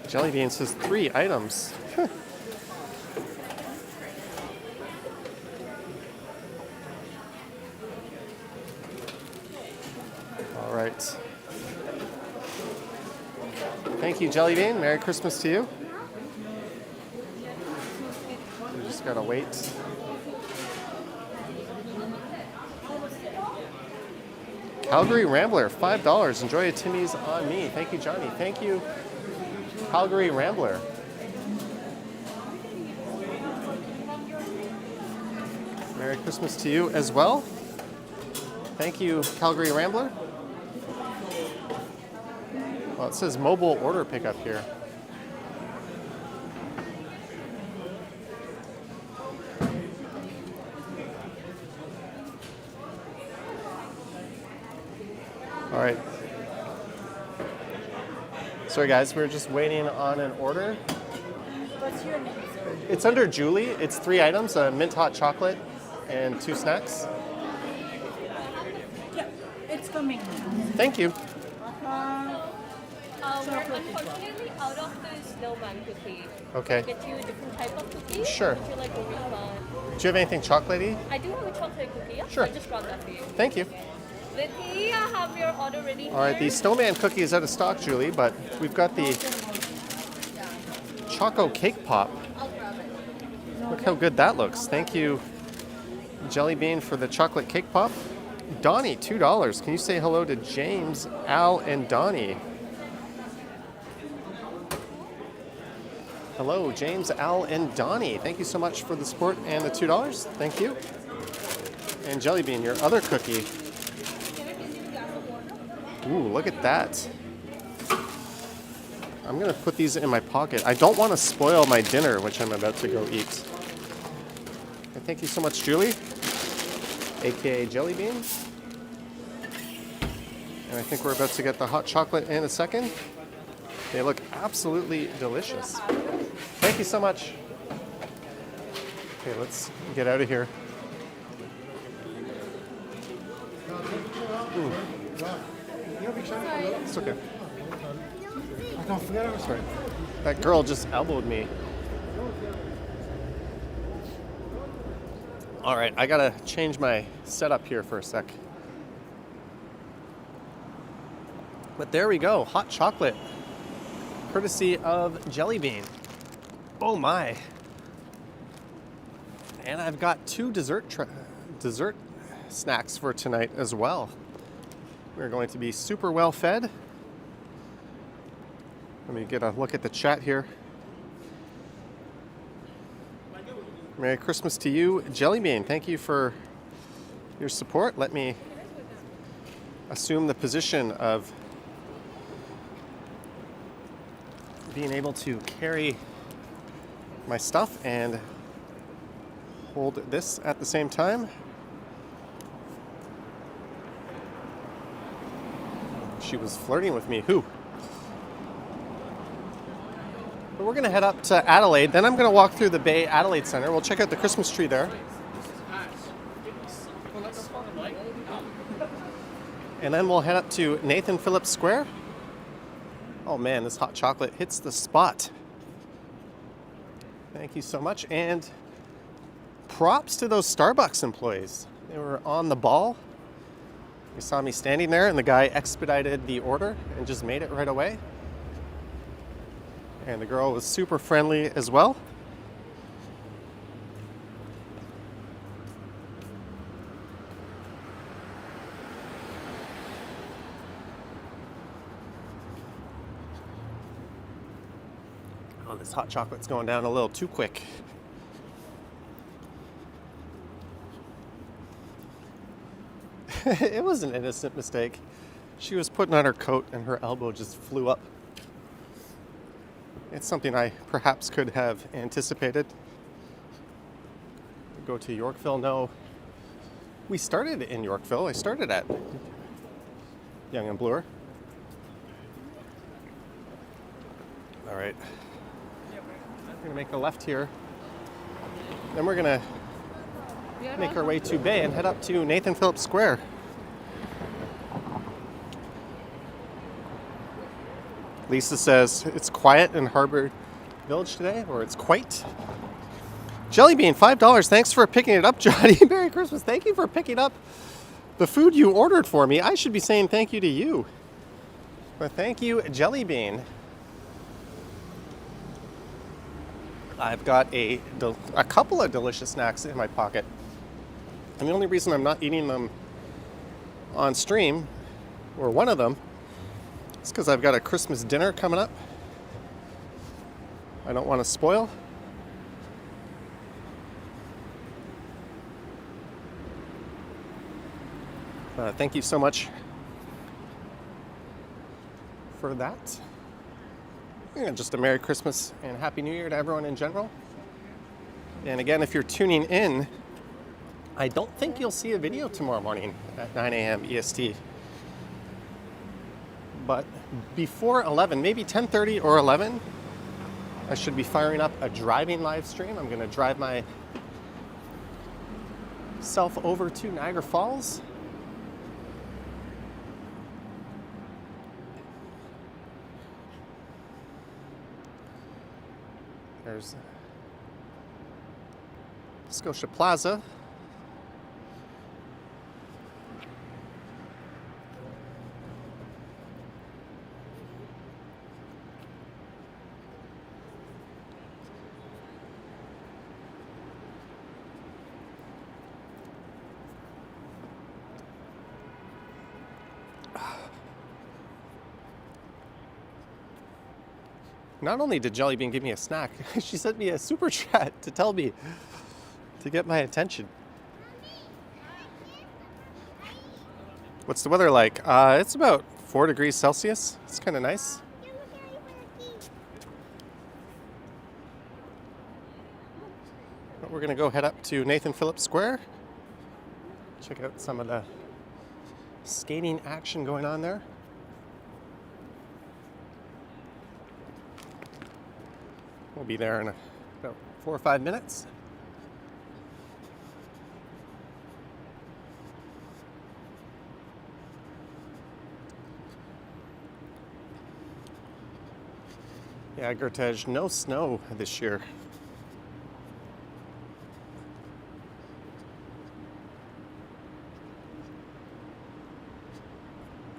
Jelly Bean says 3 items. All right. Thank you, Jelly Bean. Merry Christmas to you. We just gotta wait. Calgary Rambler, $5. Enjoy a Timmy's on me. Thank you, Johnny. Thank you, Calgary Rambler. Merry Christmas to you as well. Thank you, Calgary Rambler. Well, it says mobile order pickup here. All right. Sorry guys, we're just waiting on an order. What's your name? It's under Julie. It's 3 items, a mint hot chocolate and 2 snacks. Yeah, it's coming now. Thank you. We're unfortunately out of the snowman cookie. Okay. Get you a different type of cookie. Sure. Would you like a refund? Do you have anything chocolatey? I do have a chocolate cookie. Yeah? Sure. I just brought that for you. Thank you. Letty, I have your order ready. All right, the snowman cookie is out of stock, Julie, but we've got the Choco Cake Pop. Look how good that looks. Thank you, Jelly Bean, for the chocolate cake pop. Donnie, $2. Can you say hello to James, Al, and Donnie? Hello, James, Al, and Donnie. Thank you so much for the support and the $2. Thank you. And Jelly Bean, your other cookie. Ooh, look at that. I'm gonna put these in my pocket. I don't want to spoil my dinner, which I'm about to go eat. And thank you so much, Julie, aka Jelly Bean. And I think we're about to get the hot chocolate in a second. They look absolutely delicious. Thank you so much. Okay, let's get out of here. Ooh. It's okay. Sorry. That girl just elbowed me. All right, I gotta change my setup here for a sec. But there we go, hot chocolate, courtesy of Jelly Bean. Oh my. And I've got 2 dessert snacks for tonight as well. We're going to be super well fed. Let me get a look at the chat here. Merry Christmas to you, Jelly Bean. Thank you for your support. Let me assume the position of being able to carry my stuff and hold this at the same time. She was flirting with me. Who? But we're going to head up to Adelaide. Then I'm going to walk through the Bay Adelaide Centre. We'll check out the Christmas tree there. And then we'll head up to Nathan Phillips Square. Oh man, this hot chocolate hits the spot. Thank you so much. And props to those Starbucks employees. They were on the ball. You saw me standing there and the guy expedited the order and just made it right away. And the girl was super friendly as well. Oh, this hot chocolate's going down a little too quick. It was an innocent mistake. She was putting on her coat and her elbow just flew up. It's something I perhaps could have anticipated. Go to Yorkville. No, we started in Yorkville. I started at Young and Bloor. All right. We're gonna make a left here. Then we're gonna make our way to Bay and head up to Nathan Phillips Square. Lisa says it's quiet in Harbor Village today, or it's quite. Jellybean, $5. Thanks for picking it up, Johnny. Merry Christmas. Thank you for picking up the food you ordered for me. I should be saying thank you to you. But thank you, Jellybean. I've got a couple of delicious snacks in my pocket. And the only reason I'm not eating them on stream, or one of them, is because I've got a Christmas dinner coming up. I don't want to spoil. Thank you so much for that. And just a Merry Christmas and Happy New Year to everyone in general. And again, if you're tuning in, I don't think you'll see a video tomorrow morning at 9 a.m. EST. But before 11, maybe 10:30 or 11, I should be firing up a driving live stream. I'm going to drive myself over to Niagara Falls. There's Scotia Plaza. Not only did Jellybean give me a snack, she sent me a super chat to tell me to get my attention. What's the weather like? It's about 4 degrees Celsius. It's kind of nice. But we're going to go head up to Nathan Phillips Square. Check out some of the skating action going on there. We'll be there in about 4 or 5 minutes. Yeah, Gertej, no snow this year.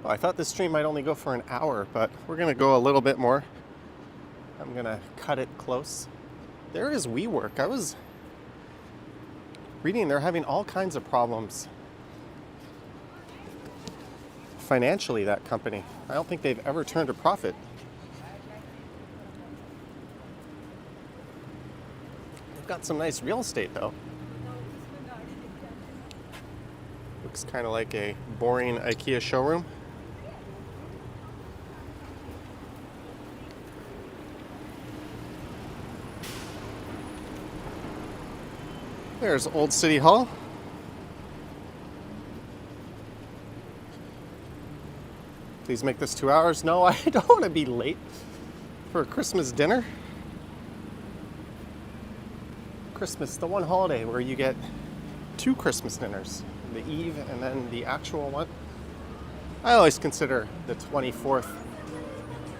Oh, I thought this stream might only go for an hour, but we're going to go a little bit more. I'm going to cut it close. There is WeWork. I was reading they're having all kinds of problems financially, that company. I don't think they've ever turned a profit. They've got some nice real estate, though. Looks kind of like a boring IKEA showroom. There's Old City Hall. Please make this 2 hours. No, I don't want to be late for a Christmas dinner. Christmas, the one holiday where you get 2 Christmas dinners. The Eve and then the actual one. I always consider the 24th,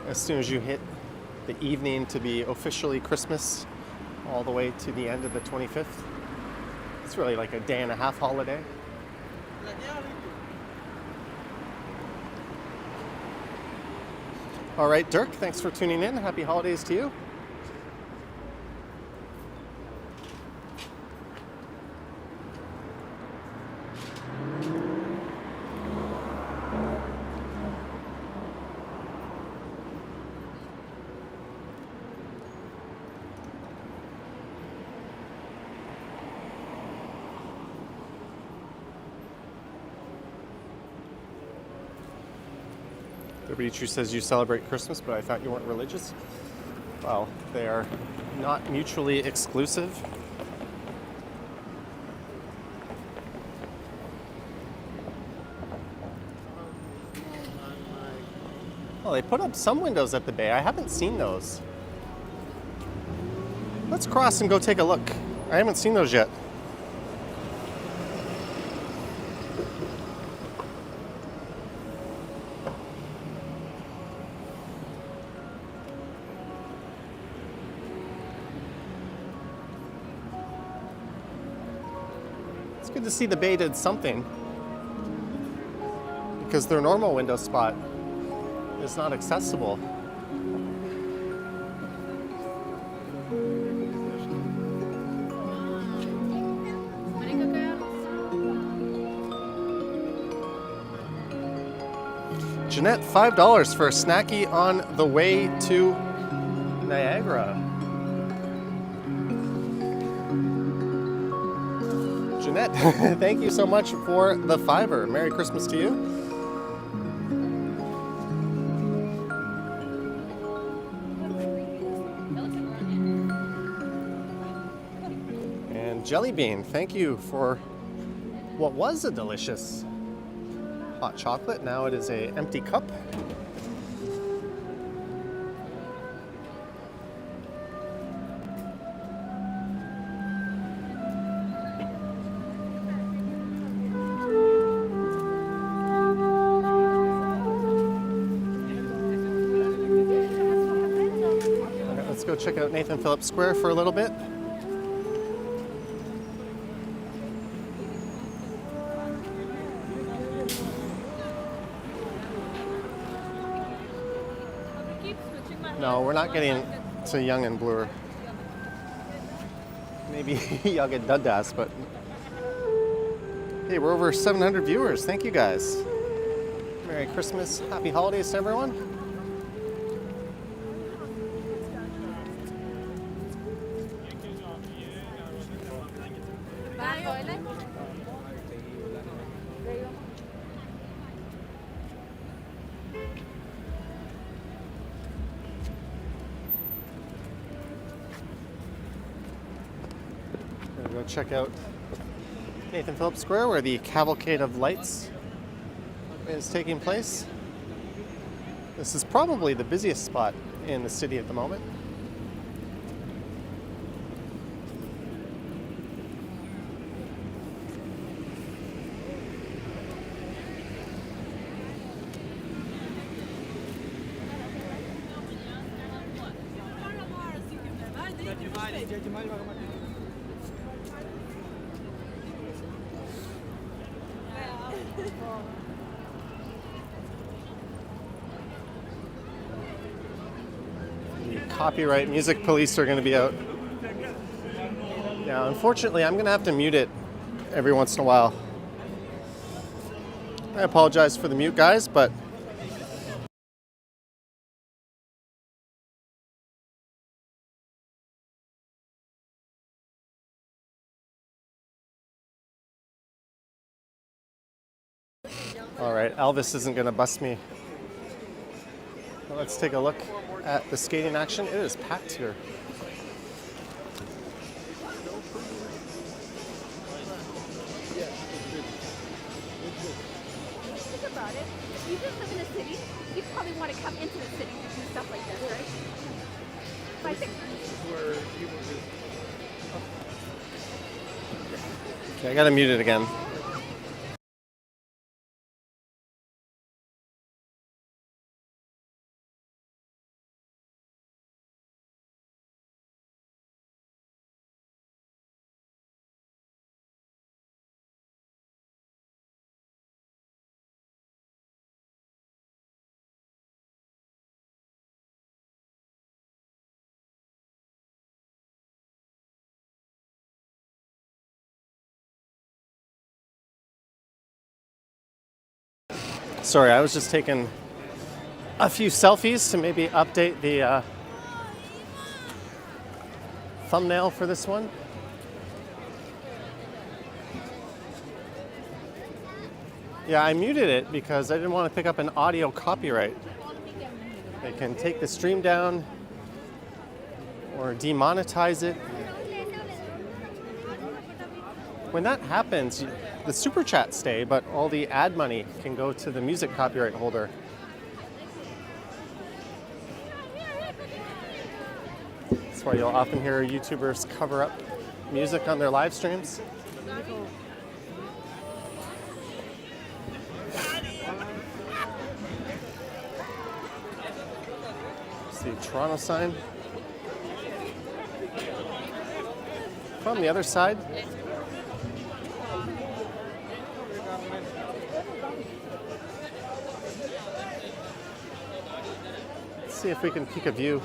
as soon as you hit the evening, to be officially Christmas, all the way to the end of the 25th. It's really like a day and a half holiday. All right, Dirk, thanks for tuning in. Happy holidays to you. Everybody says you celebrate Christmas, but I thought you weren't religious. Well, they are not mutually exclusive. Well, they put up some windows at the bay. I haven't seen those. Let's cross and go take a look. I haven't seen those yet. It's good to see the bay did something, because their normal window spot is not accessible. Jeanette, $5 for a snacky on the way to Niagara. Jeanette, thank you so much for the $5. Merry Christmas to you. And Jelly Bean, thank you for what was a delicious hot chocolate. Now it is an empty cup. Let's go check out Nathan Phillips Square for a little bit. No, we're not getting to Young and Bloor. Maybe Young and Dundas, but hey, we're over 700 viewers. Thank you guys. Merry Christmas, happy holidays to everyone. Go check out Nathan Phillips Square, where the Cavalcade of Lights is taking place. This is probably the busiest spot in the city at the moment. The copyright music police are going to be out. Now, unfortunately, I'm going to have to mute it every once in a while. I apologize for the mute, guys, but all right, Elvis isn't going to bust me. Well, let's take a look at the skating action. It is packed here. Think about it. If you just live in a city, you probably want to come into the city to do stuff like this, right? So I think Okay, I got to mute it again. Sorry, I was just taking a few selfies to maybe update the thumbnail for this one. Yeah, I muted it because I didn't want to pick up an audio copyright. They can take the stream down or demonetize it. When that happens, the super chats stay, but all the ad money can go to the music copyright holder. That's why you'll often hear YouTubers cover up music on their live streams. See Toronto sign. From the other side. Let's see if we can peek a view.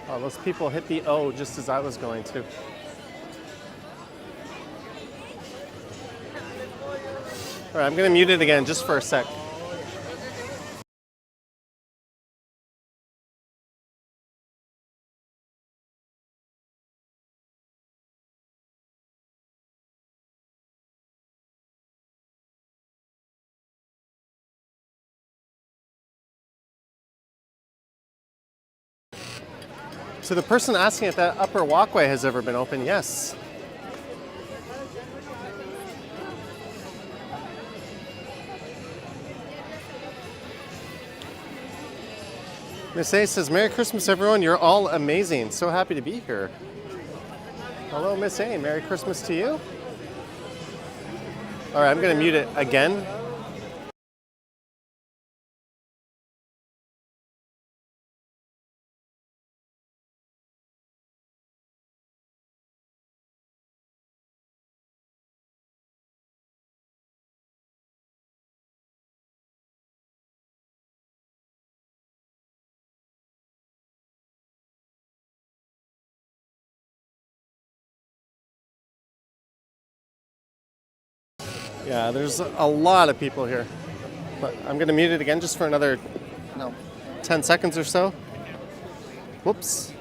Oh, those people hit the O just as I was going to. All right, I'm going to mute it again just for a sec. To the person asking if that upper walkway has ever been open, yes. Miss A says, Merry Christmas, everyone. You're all amazing. So happy to be here. Hello, Miss A. Merry Christmas to you. All right, I'm going to mute it again. Yeah, there's a lot of people here. But I'm going to mute it again just for another 10 seconds or so. Whoops.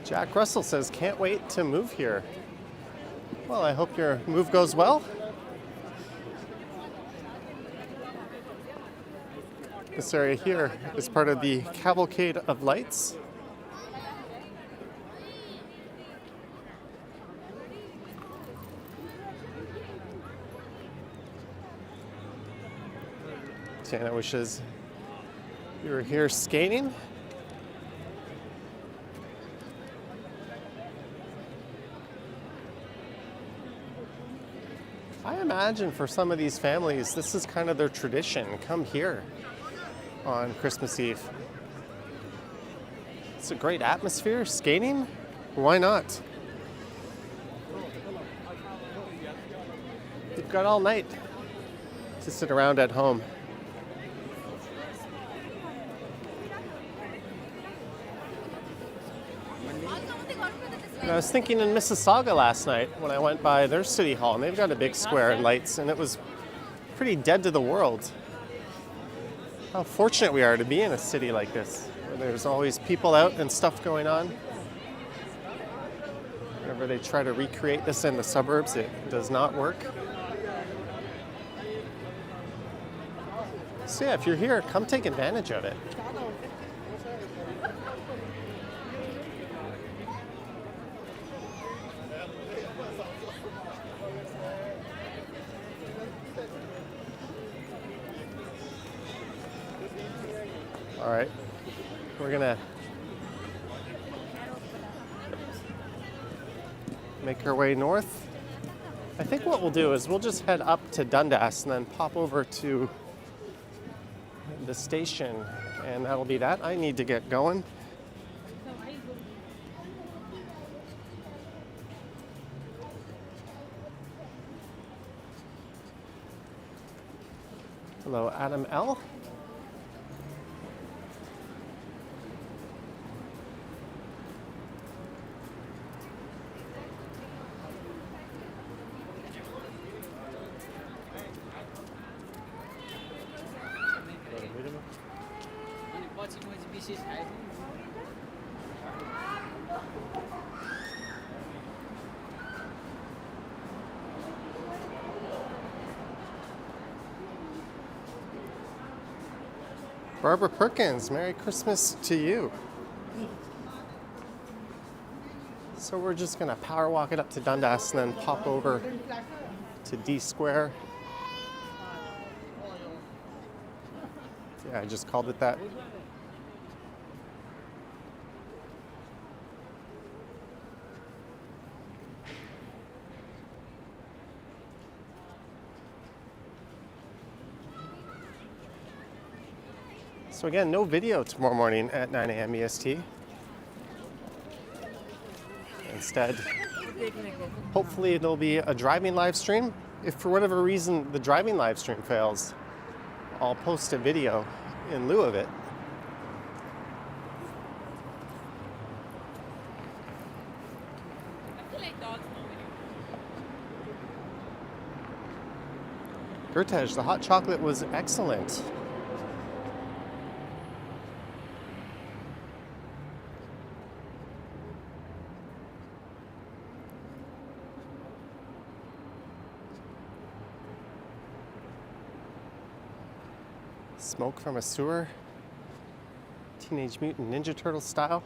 Jack Russell says, can't wait to move here. Well, I hope your move goes well. This area here is part of the Cavalcade of Lights. Tana wishes you were here skating. I imagine for some of these families, this is kind of their tradition. Come here on Christmas Eve. It's a great atmosphere. Skating? Why not? You've got all night to sit around at home. And I was thinking in Mississauga last night when I went by their city hall, and they've got a big square and lights, and it was pretty dead to the world. How fortunate we are to be in a city like this, where there's always people out and stuff going on. Whenever they try to recreate this in the suburbs, it does not work. So yeah, if you're here, come take advantage of it. All right, we're gonna make our way north. I think what we'll do is we'll just head up to Dundas and then pop over to the station, and that'll be that. I need to get going. Hello, Adam L. Barbara Perkins, Merry Christmas to you. So we're just gonna power walk it up to Dundas and then pop over to D Square. Yeah, I just called it that. So again, no video tomorrow morning at 9 a.m. EST. Instead, hopefully there'll be a driving live stream. If for whatever reason the driving live stream fails, I'll post a video in lieu of it. Gertej, the hot chocolate was excellent. Smoke from a sewer, Teenage Mutant Ninja Turtle style.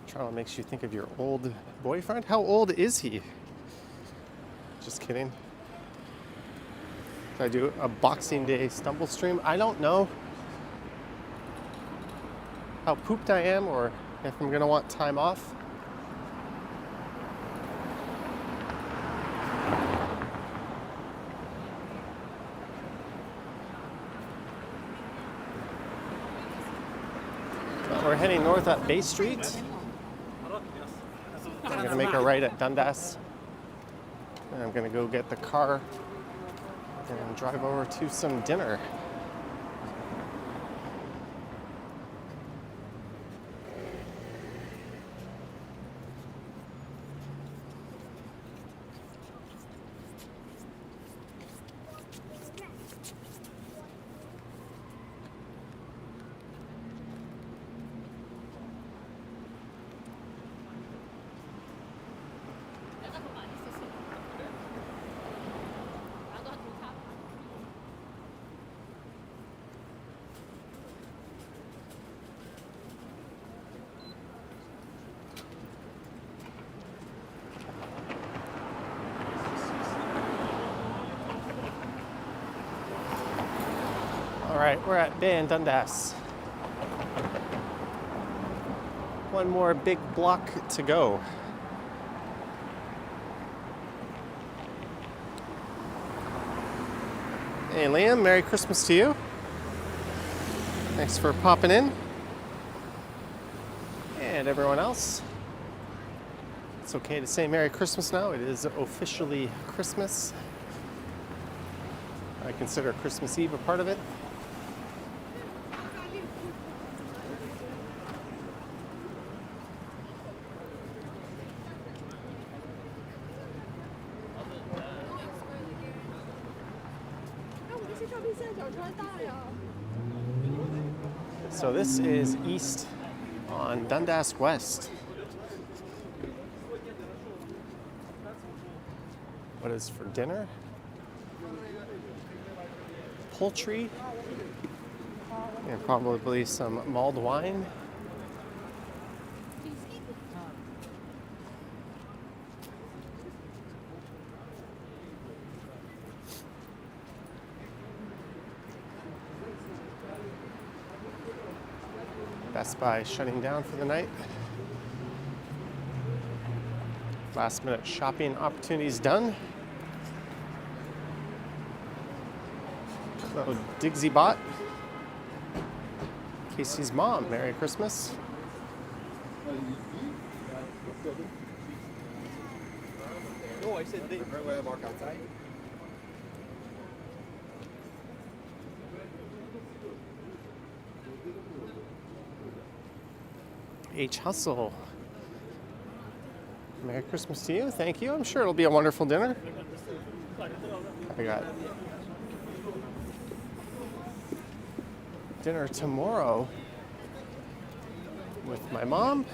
Trial makes you think of your old boyfriend. How old is he? Just kidding. Did I do a Boxing Day stumble stream? I don't know how pooped I am or if I'm gonna want time off. We're heading north up Bay Street. I'm going to make a right at Dundas. And I'm going to go get the car and drive over to some dinner. All right, we're at Bay and Dundas. One more big block to go. Hey Liam, Merry Christmas to you. Thanks for popping in. And everyone else. It's okay to say Merry Christmas now. It is officially Christmas. I consider Christmas Eve a part of it. So this is east on Dundas West. What is for dinner? Poultry and probably some mulled wine. Best Buy shutting down for the night. Last minute shopping opportunities done. Hello, Digsy Bot. Casey's mom, Merry Christmas. No, I said they. Remember when I walk outside? H. Hustle. Merry Christmas to you. Thank you. I'm sure it'll be a wonderful dinner. I got dinner tomorrow with my mom.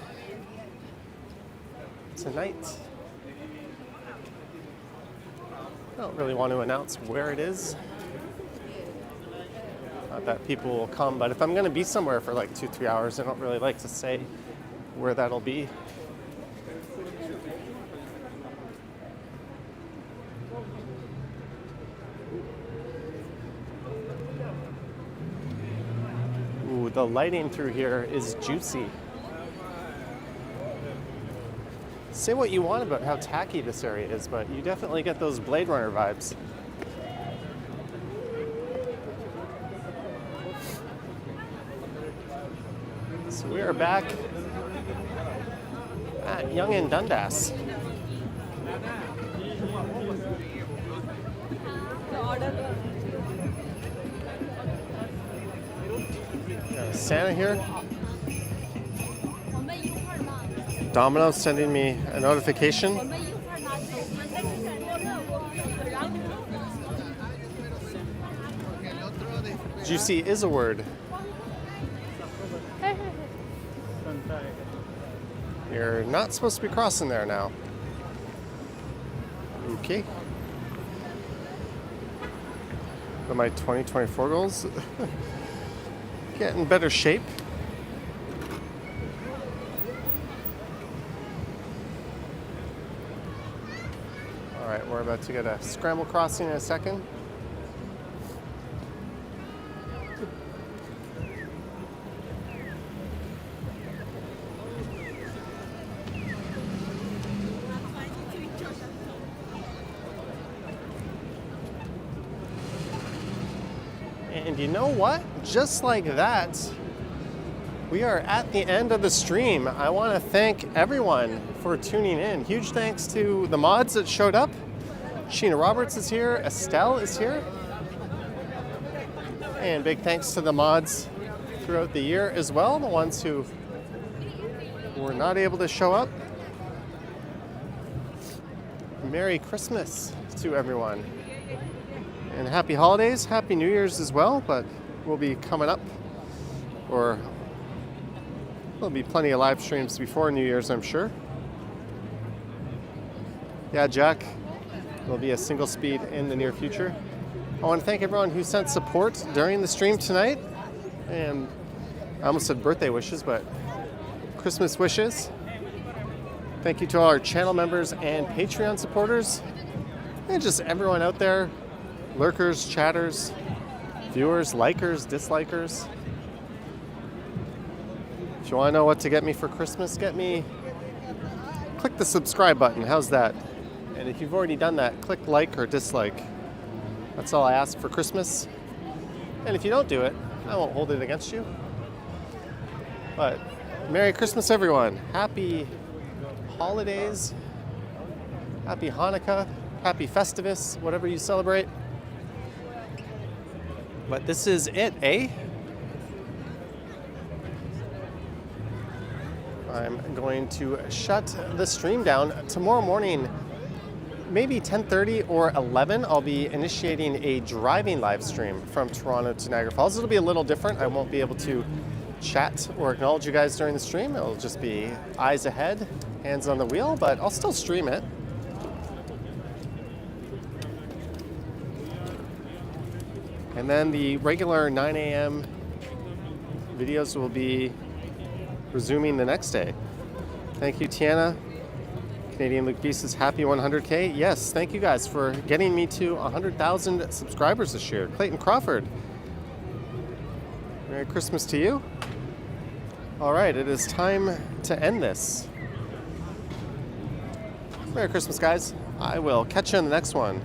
Tonight, I don't really want to announce where it is. Not that people will come, but if I'm going to be somewhere for like 2-3 hours, I don't really like to say where that'll be. Ooh, the lighting through here is juicy. Say what you want about how tacky this area is, but you definitely get those Blade Runner vibes. So we are back at Yonge and Dundas. Got Santa here. Domino's sending me a notification. Juicy is a word. You're not supposed to be crossing there now. Okay. What are my 2024 goals? Get in better shape. All right, we're about to get a scramble crossing in a second. And you know what? Just like that, we are at the end of the stream. I want to thank everyone for tuning in. Huge thanks to the mods that showed up. Sheena Roberts is here. Estelle is here. And big thanks to the mods throughout the year as well, the ones who were not able to show up. Merry Christmas to everyone. And happy holidays, happy New Year's as well, but we'll be coming up, or there'll be plenty of live streams before New Year's, I'm sure. Yeah, Jack, there'll be a single speed in the near future. I want to thank everyone who sent support during the stream tonight, and I almost said birthday wishes, but Christmas wishes. Thank you to all our channel members and Patreon supporters, and just everyone out there. Lurkers, chatters, viewers, likers, dislikers. If you want to know what to get me for Christmas, click the subscribe button. How's that? And if you've already done that, click like or dislike. That's all I ask for Christmas. And if you don't do it, I won't hold it against you. But Merry Christmas, everyone. Happy holidays. Happy Hanukkah. Happy Festivus, whatever you celebrate. But this is it, eh? I'm going to shut the stream down. Tomorrow morning, maybe 10:30 or 11, I'll be initiating a driving live stream from Toronto to Niagara Falls. It'll be a little different. I won't be able to chat or acknowledge you guys during the stream. It'll just be eyes ahead, hands on the wheel, but I'll still stream it. And then the regular 9 a.m. videos will be resuming the next day. Thank you, Tiana. Canadian Luke Beast says happy 100K. Yes, thank you guys for getting me to 100,000 subscribers this year. Clayton Crawford. Merry Christmas to you. All right, it is time to end this. Merry Christmas, guys. I will catch you on the next one.